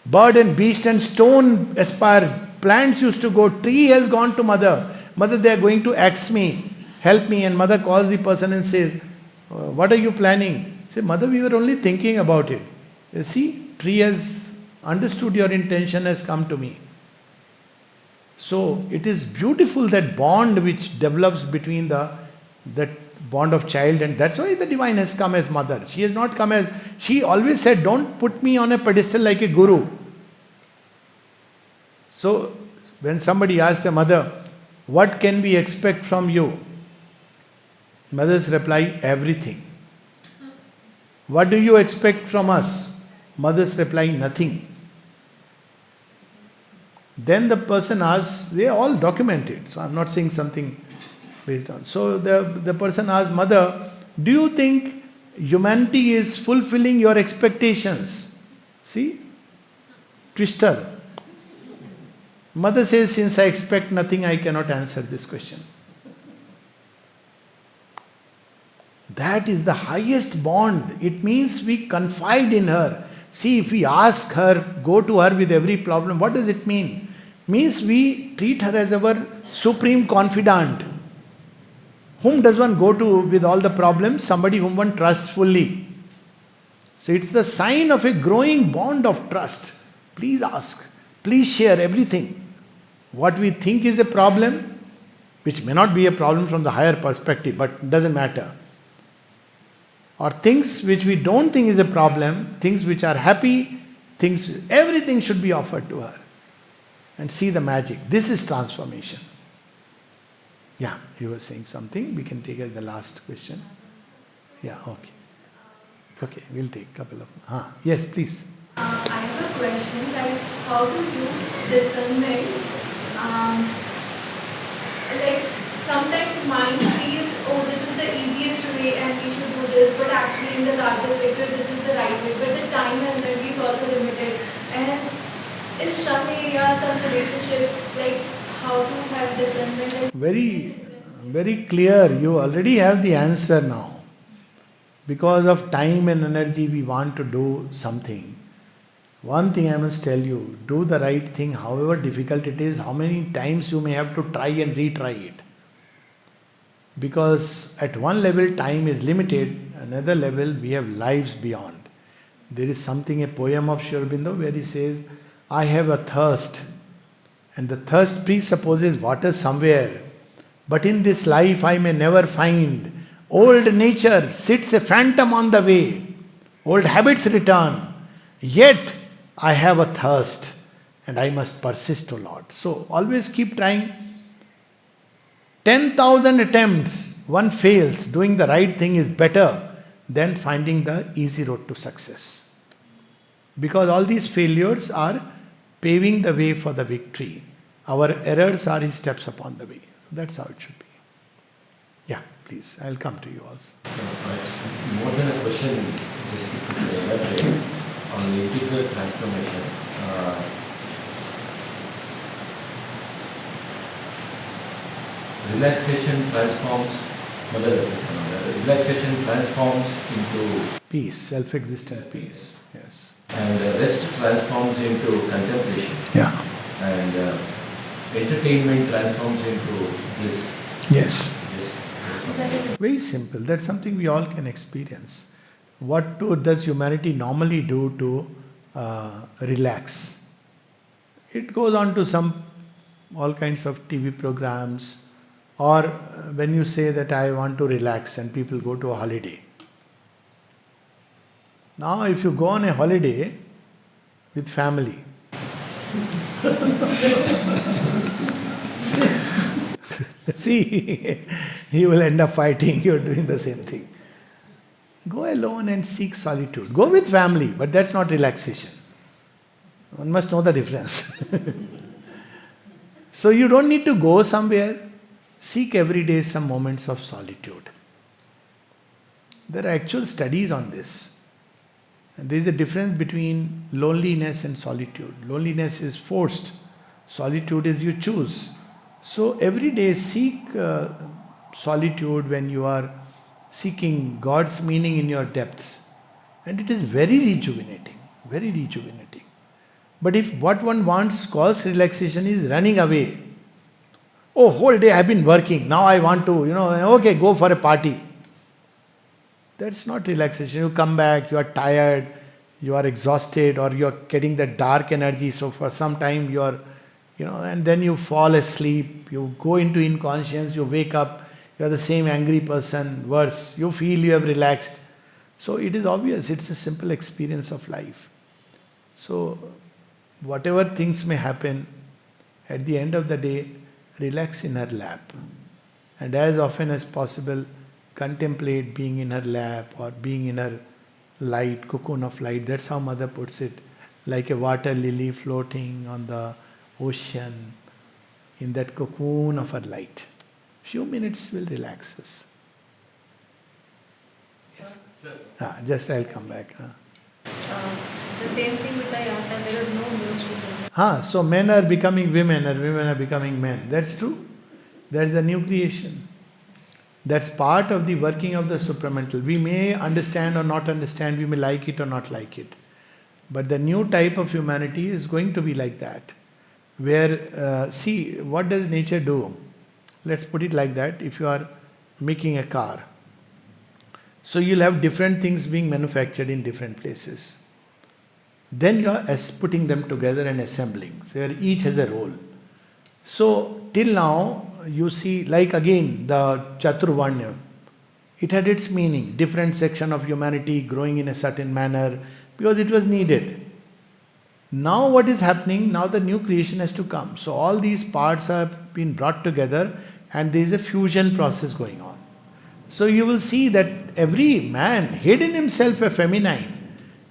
Bird and beast and stone aspire. Plants used to go. Tree has gone to mother. Mother, they are going to axe me. Help me. And mother calls the person and says, what are you planning? Say, Mother, we were only thinking about it. You see, tree has understood your intention, has come to me. So it is beautiful, that bond which develops between that bond of child, and that's why the divine has come as mother. She has not come as, she always said, don't put me on a pedestal like a guru. So when somebody asks a mother, what can we expect from you? Mothers reply, everything. What do you expect from us? Mothers reply, nothing. Then the person asks, they are all documented, so I'm not saying something based on. So the person asks, Mother, do you think humanity is fulfilling your expectations? See? Twister. Mother says, since I expect nothing, I cannot answer this question. That is the highest bond. It means we confide in her. See, if we ask her, go to her with every problem, what does it mean? Means we treat her as our supreme confidant. Whom does one go to with all the problems? Somebody whom one trusts fully. So it's the sign of a growing bond of trust. Please ask. Please share everything. What we think is a problem, which may not be a problem from the higher perspective, but it doesn't matter. Or things which we don't think is a problem, things which are happy, everything should be offered to her. And see the magic. This is transformation. Yeah, you were saying something. We can take as the last question. Yeah, okay. Okay, we'll take a couple of... Yes, please. I have a question, like how to use discernment. Like sometimes mind feels, oh, this is the easiest way and we should do this, but actually in the larger picture this is the right way. But the time and energy is also limited. And in some areas, some relationship, like how to have discernment. Like Very clear. You already have the answer now. Because of time and energy, we want to do something. One thing I must tell you, do the right thing, however difficult it is, how many times you may have to try and retry it. Because at one level, time is limited, another level, we have lives beyond. There is something, a poem of Sri Aurobindo, where he says, I have a thirst, and the thirst presupposes water somewhere, but in this life I may never find. Old nature sits a phantom on the way, old habits return, yet I have a thirst, and I must persist, O Lord. So always keep trying. 10,000 attempts, one fails. Doing the right thing is better than finding the easy road to success. Because all these failures are paving the way for the victory. Our errors are his steps upon the way. That's how it should be. Yeah, please. I'll come to you also. It's more than a question, just if you could elaborate on the integral transformation. Relaxation transforms, relaxation transforms into Peace, self-existent peace. Yes. and rest transforms into contemplation. Yeah. And entertainment transforms into bliss. Yes. Yes. Very simple. That's something we all can experience. What does humanity normally do to relax? It goes on to all kinds of TV programs, or when you say that I want to relax and people go to a holiday. Now if you go on a holiday with family, see, you will end up fighting, you're doing the same thing. Go alone and seek solitude. Go with family, but that's not relaxation. One must know the difference. So you don't need to go somewhere. Seek every day some moments of solitude. There are actual studies on this. And there is a difference between loneliness and solitude. Loneliness is forced. Solitude is you choose. So every day seek solitude when you are seeking God's meaning in your depths. And it is very rejuvenating. Very rejuvenating. But if what one wants calls relaxation is running away. Oh, whole day I've been working. Now I want to, okay, go for a party. That's not relaxation. You come back, you are tired, you are exhausted, or you are getting that dark energy. So for some time you are, and then you fall asleep, you go into inconscience, you wake up, you are the same angry person, worse, you feel you have relaxed. So it is obvious, it's a simple experience of life. So whatever things may happen, at the end of the day, relax in her lap. And as often as possible, contemplate being in her lap or being in her light, cocoon of light. That's how Mother puts it. Like a water lily floating on the ocean in that cocoon of her light. Few minutes will relax us. Yes. Just I'll come back. The same thing which I asked, and there is no mutual. So men are becoming women and women are becoming men. That's true. That's the new creation. That's part of the working of the supramental. We may understand or not understand, we may like it or not like it. But the new type of humanity is going to be like that. Where, see, what does nature do? Let's put it like that. If you are making a car, So you'll have different things being manufactured in different places. Then you are putting them together and assembling. So each has a role. So till now, you see, like again, the Chaturvarnya, it had its meaning, different section of humanity growing in a certain manner, because it was needed. Now what is happening? Now the new creation has to come. So all these parts have been brought together and there is a fusion process going on. So you will see that every man hid in himself a feminine.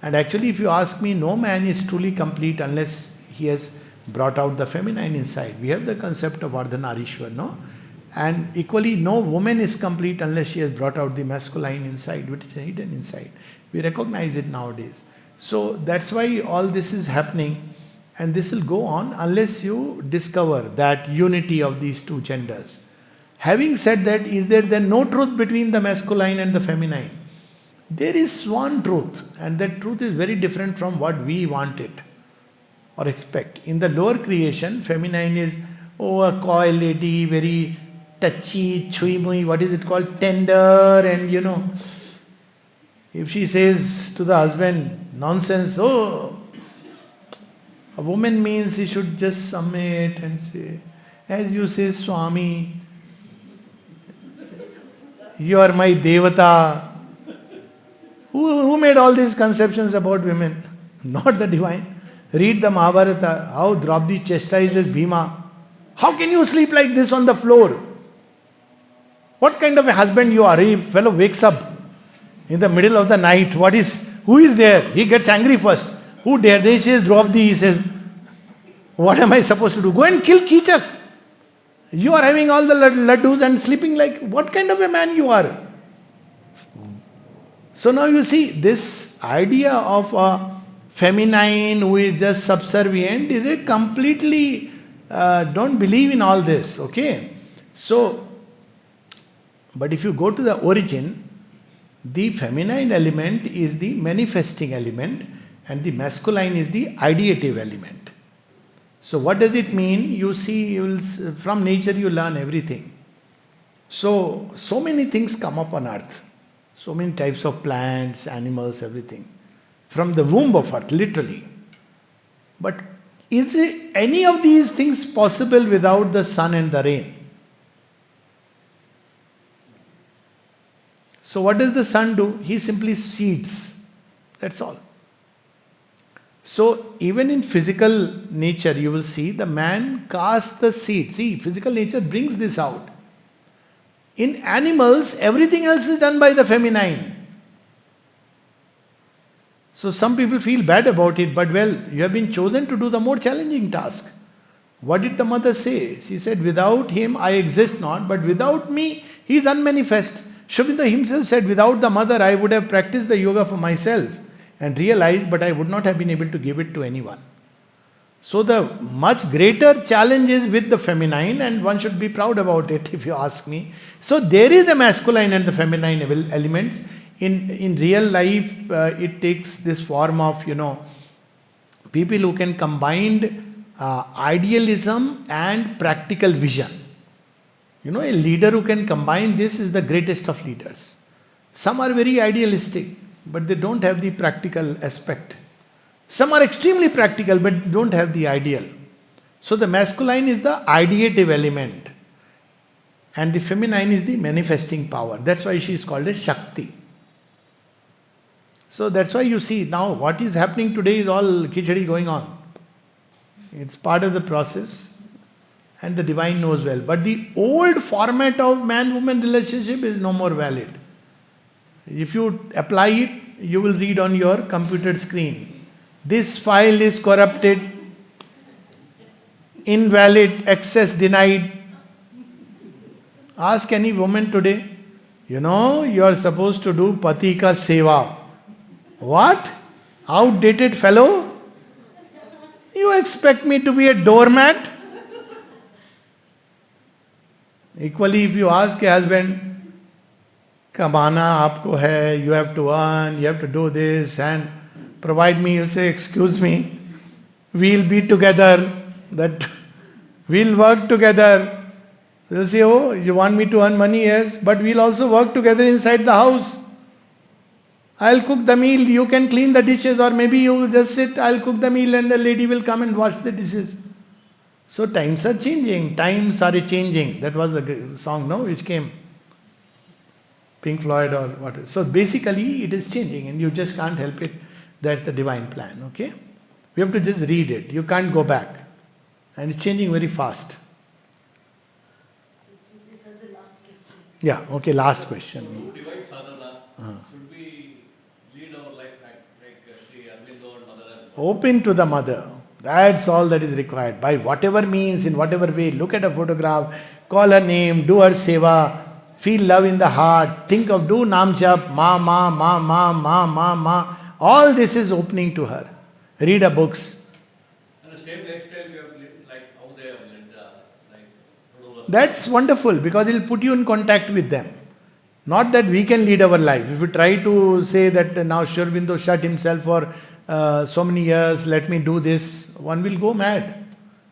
And actually, if you ask me, no man is truly complete unless he has brought out the feminine inside. We have the concept of Ardhanarishwar, no? And equally, no woman is complete unless she has brought out the masculine inside, which is hidden inside. We recognize it nowadays. So that's why all this is happening, and this will go on unless you discover that unity of these two genders. Having said that, is there then no truth between the masculine and the feminine? There is one truth, and that truth is very different from what we want it or expect. In the lower creation, feminine is, a coy lady, very touchy, chui-mui, what is it called, tender, and if she says to the husband, nonsense, a woman means he should just submit and say, as you say, Swami, you are my Devata. Who made all these conceptions about women? Not the divine. Read the Mahabharata, how Draupadi chastises Bhima. How can you sleep like this on the floor? What kind of a husband you are? If fellow wakes up in the middle of the night, who is there? He gets angry first. Who dare? Then he says, Draupadi, he says, what am I supposed to do? Go and kill Kichak. You are having all the laddus and sleeping like, what kind of a man you are? So now you see, this idea of a feminine who is just subservient is a completely, don't believe in all this, okay? So, but if you go to the origin, the feminine element is the manifesting element and the masculine is the ideative element. So what does it mean? You see, from nature you learn everything. So many things come up on earth. So many types of plants, animals, everything. From the womb of earth, literally. But is any of these things possible without the sun and the rain? So what does the sun do? He simply seeds. That's all. So even in physical nature, you will see the man casts the seed. See, physical nature brings this out. In animals, everything else is done by the feminine. So some people feel bad about it, but well, you have been chosen to do the more challenging task. What did the mother say? She said, without him I exist not, but without me he is unmanifest. Sri Aurobindo himself said, without the mother I would have practiced the yoga for myself and realized, but I would not have been able to give it to anyone. So the much greater challenge is with the feminine, and one should be proud about it if you ask me. So there is a masculine and the feminine elements. In real life, it takes this form of, people who can combine idealism and practical vision. A leader who can combine this is the greatest of leaders. Some are very idealistic, but they don't have the practical aspect. Some are extremely practical, but don't have the ideal. So the masculine is the ideative element, and the feminine is the manifesting power. That's why she is called as Shakti. So that's why you see now what is happening today is all khichdi going on. It's part of the process, and the divine knows well. But the old format of man-woman relationship is no more valid. If you apply it, you will read on your computer screen, this file is corrupted, invalid, access denied. Ask any woman today, you are supposed to do pati ka seva. What? Outdated fellow? You expect me to be a doormat? Equally, if you ask a husband, kamana aapko hai, you have to earn, you have to do this and provide me, you say, excuse me, we'll be together, that we'll work together. You say, oh, you want me to earn money? Yes, but we'll also work together inside the house. I'll cook the meal, you can clean the dishes, or maybe you just sit, I'll cook the meal and the lady will come and wash the dishes. So times are changing, times are changing. That was the song, no, which came. Pink Floyd or what. So basically it is changing and you just can't help it. That's the divine plan, okay? We have to just read it. You can't go back. And it's changing very fast. This is the last question. Yeah, okay, last question. To divide sadhana, should we lead our life like Sri Aurobindo and Mother? Open to the mother. That's all that is required. By whatever means, in whatever way, look at a photograph, call her name, do her seva, feel love in the heart, think of, do nam jap, ma, ma, ma, ma, ma, ma, ma. All this is opening to her. Read her books. And the same lifestyle we have lived, like how they have lived, like followers. That's wonderful because it will put you in contact with them. Not that we can lead our life. If you try to say that now Sri Aurobindo shut himself for so many years, let me do this, one will go mad.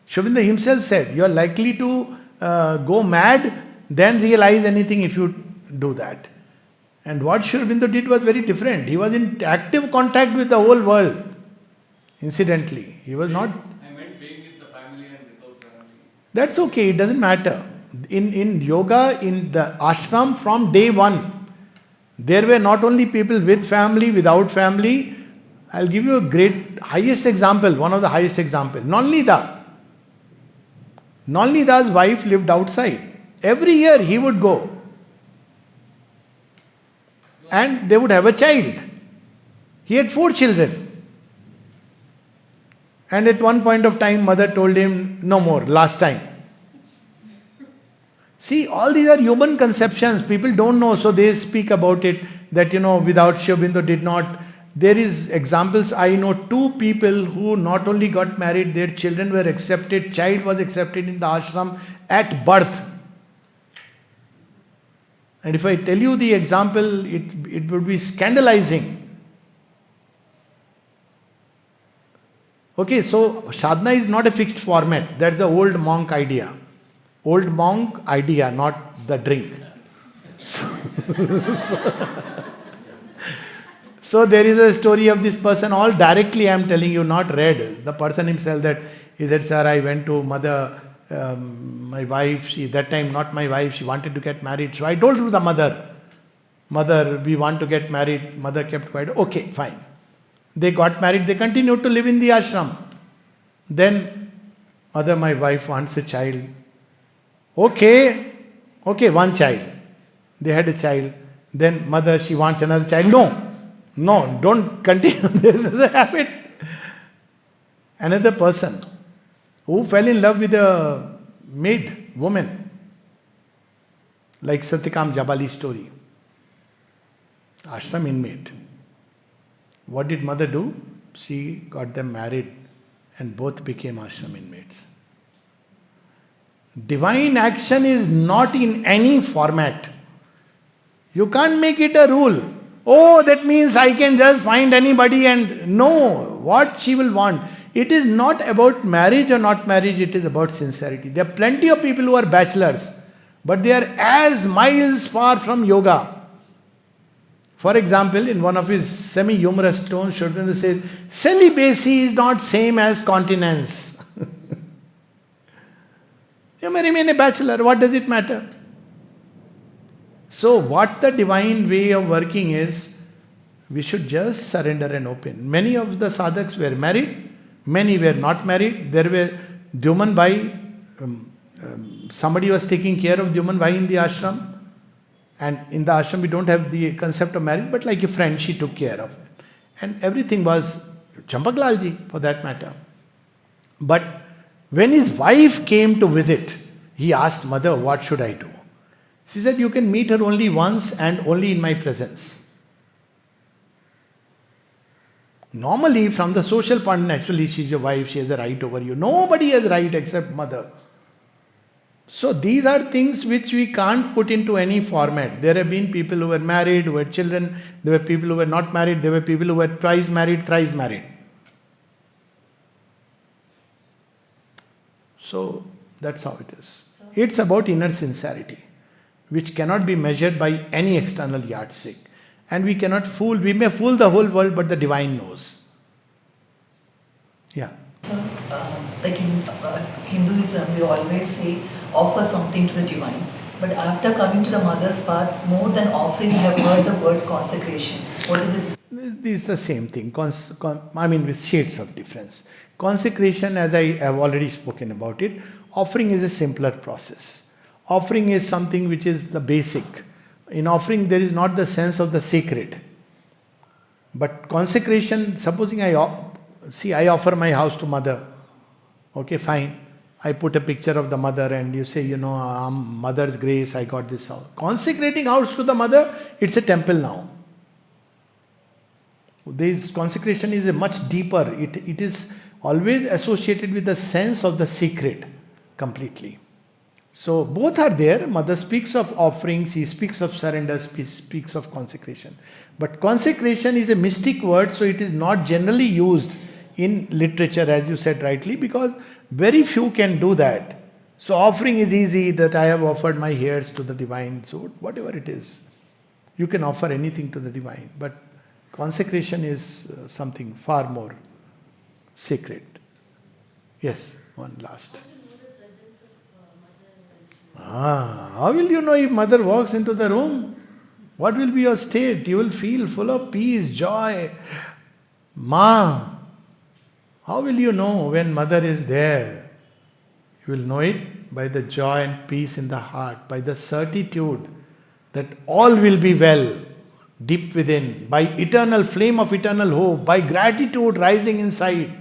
Sri Aurobindo himself said, you are likely to go mad, then realize anything if you do that. And what Sri Aurobindo did was very different. He was in active contact with the whole world. Incidentally, he was not. I meant being with the family and without family. That's okay, it doesn't matter. In yoga, in the ashram from day one, there were not only people with family, without family. I'll give you a great, highest example, one of the highest examples. Nolnida. Nolnida's wife lived outside. Every year he would go. And they would have a child. He had 4 children. And at one point of time, mother told him, no more, last time. See, all these are human conceptions. People don't know, so they speak about it, that, without Sri Aurobindo did not. There is examples. I know 2 people who not only got married, their children were accepted, child was accepted in the ashram at birth. And if I tell you the example, it would be scandalizing. Okay, so sadhana is not a fixed format. That's the old monk idea. Old monk idea, not the drink. So there is a story of this person, all directly I am telling you, not read. The person himself that he said, sir, I went to mother, my wife, that time not my wife, she wanted to get married. So I told to the mother, we want to get married. Mother kept quiet. Okay, fine. They got married, they continued to live in the ashram. Then, mother, my wife wants a child. Okay, one child. They had a child. Then mother, she wants another child. No, don't continue. This is a habit. Another person who fell in love with a maid, woman, like Satyakam Jabali's story. Ashram inmate. What did mother do? She got them married and both became ashram inmates. Divine action is not in any format. You can't make it a rule. Oh, that means I can just find anybody and no, what she will want. It is not about marriage or not marriage, it is about sincerity. There are plenty of people who are bachelors, but they are as miles far from yoga. For example, in one of his semi-humorous tones, Sri Aurobindo says, celibacy is not same as continence. You may remain a bachelor, what does it matter? So what the divine way of working is, we should just surrender and open. Many of the sadhaks were married, many were not married. There were Dyuman Bhai, somebody was taking care of Dyuman Bhai in the ashram. And in the ashram we don't have the concept of marriage, but like a friend she took care of it. And everything was Champaklalji for that matter. But when his wife came to visit, he asked mother, what should I do? She said, you can meet her only once and only in my presence. Normally, from the social point, naturally, she's your wife, she has a right over you. Nobody has right except mother. So these are things which we can't put into any format. There have been people who were married, who had children. There were people who were not married. There were people who were twice married, thrice married. So that's how it is. It's about inner sincerity, which cannot be measured by any external yardstick. And we cannot fool, we may fool the whole world, but the divine knows. Yeah. So, like in Hinduism, we always say offer something to the divine. But after coming to the mother's part, more than offering, I have heard the word consecration. What is it? This is the same thing, with shades of difference. Consecration, as I have already spoken about it, offering is a simpler process. Offering is something which is the basic. In offering, there is not the sense of the sacred. But consecration, supposing I offer my house to mother. Okay, fine. I put a picture of the mother and you say, mother's grace, I got this house. Consecrating house to the mother, it's a temple now. This consecration is a much deeper. It is always associated with the sense of the sacred completely. So both are there. Mother speaks of offering, she speaks of surrender, speaks of consecration. But consecration is a mystic word, so it is not generally used in literature, as you said rightly, because very few can do that. So offering is easy, that I have offered my hairs to the divine, so whatever it is. You can offer anything to the divine, but consecration is something far more sacred. Yes, one last. How will you know if mother walks into the room? What will be your state? You will feel full of peace, joy. Ma, how will you know when mother is there? You will know it by the joy and peace in the heart, by the certitude that all will be well deep within, by eternal flame of eternal hope, by gratitude rising inside.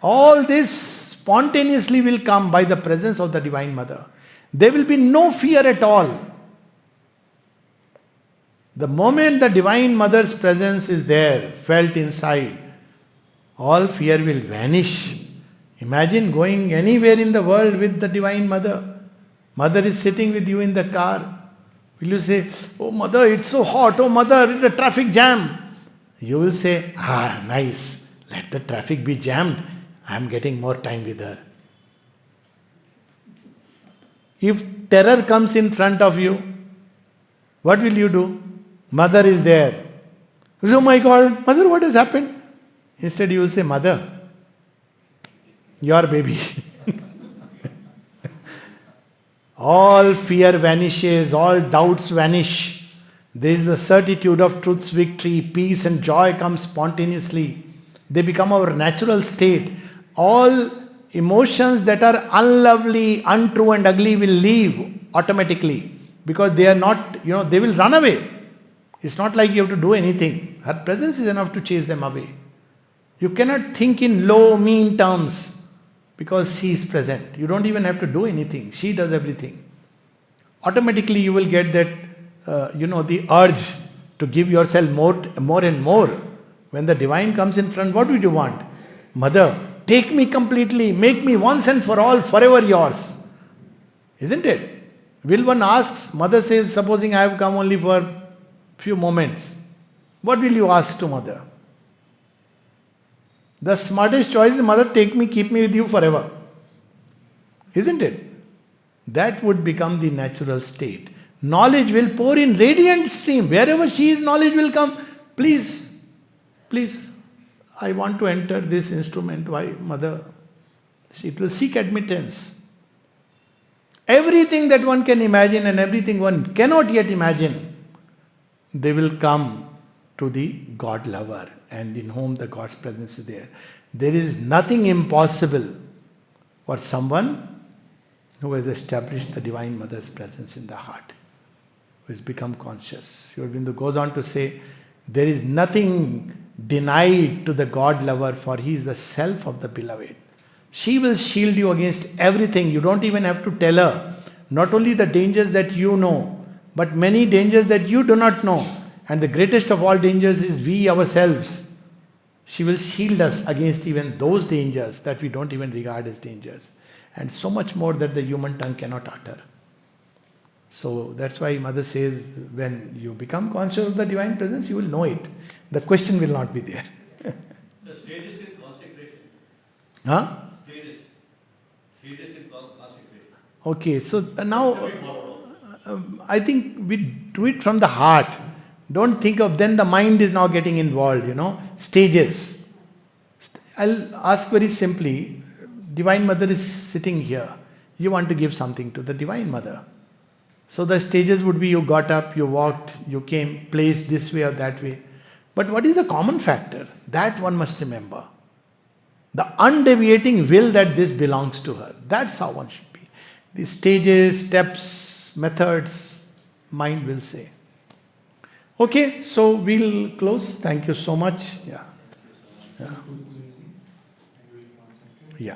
All this spontaneously will come by the presence of the Divine Mother. There will be no fear at all. The moment the Divine Mother's presence is there, felt inside, all fear will vanish. Imagine going anywhere in the world with the Divine Mother. Mother is sitting with you in the car. Will you say, oh mother, it's so hot, oh mother, it's a traffic jam. You will say, nice, let the traffic be jammed. I am getting more time with her. If terror comes in front of you, what will you do? Mother is there. You say, oh my God, mother, what has happened? Instead you will say, mother, your baby. All fear vanishes, all doubts vanish. There is the certitude of truth's victory, peace and joy come spontaneously. They become our natural state. All emotions that are unlovely, untrue and ugly will leave automatically because they are not, they will run away. It's not like you have to do anything. Her presence is enough to chase them away. You cannot think in low, mean terms. Because she is present. You don't even have to do anything. She does everything. Automatically you will get that, the urge to give yourself more and more. When the divine comes in front, what do you want? Mother, take me completely. Make me once and for all, forever yours. Isn't it? Will one asks, mother says, supposing I have come only for few moments. What will you ask to mother? The smartest choice is, mother, take me, keep me with you forever. Isn't it? That would become the natural state. Knowledge will pour in radiant stream. Wherever she is, knowledge will come. Please, I want to enter this instrument. Why, mother? It will seek admittance. Everything that one can imagine and everything one cannot yet imagine, they will come to the God lover, and in whom the God's presence is there. There is nothing impossible for someone who has established the Divine Mother's presence in the heart, who has become conscious. Sri Aurobindo goes on to say, there is nothing denied to the God lover, for he is the self of the beloved. She will shield you against everything. You don't even have to tell her. Not only the dangers that you know, but many dangers that you do not know. And the greatest of all dangers is we ourselves. She will shield us against even those dangers that we don't even regard as dangers. And so much more that the human tongue cannot utter. So that's why Mother says, when you become conscious of the Divine Presence, you will know it. The question will not be there. The stages in consecration. Huh? Stages in consecration. Okay, so now We follow. I think we do it from the heart. Don't think of, then the mind is now getting involved, stages. I'll ask very simply, Divine Mother is sitting here. You want to give something to the Divine Mother. So the stages would be you got up, you walked, you came, placed this way or that way. But what is the common factor? That one must remember. The undeviating will that this belongs to her. That's how one should be. The stages, steps, methods, mind will say. Okay, so we'll close. Thank you so much. Yeah. Yeah.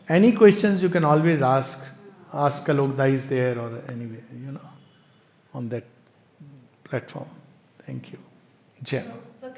Any questions you can always ask. Ask Alokda is there or anyway, on that platform. Thank you. Jai. So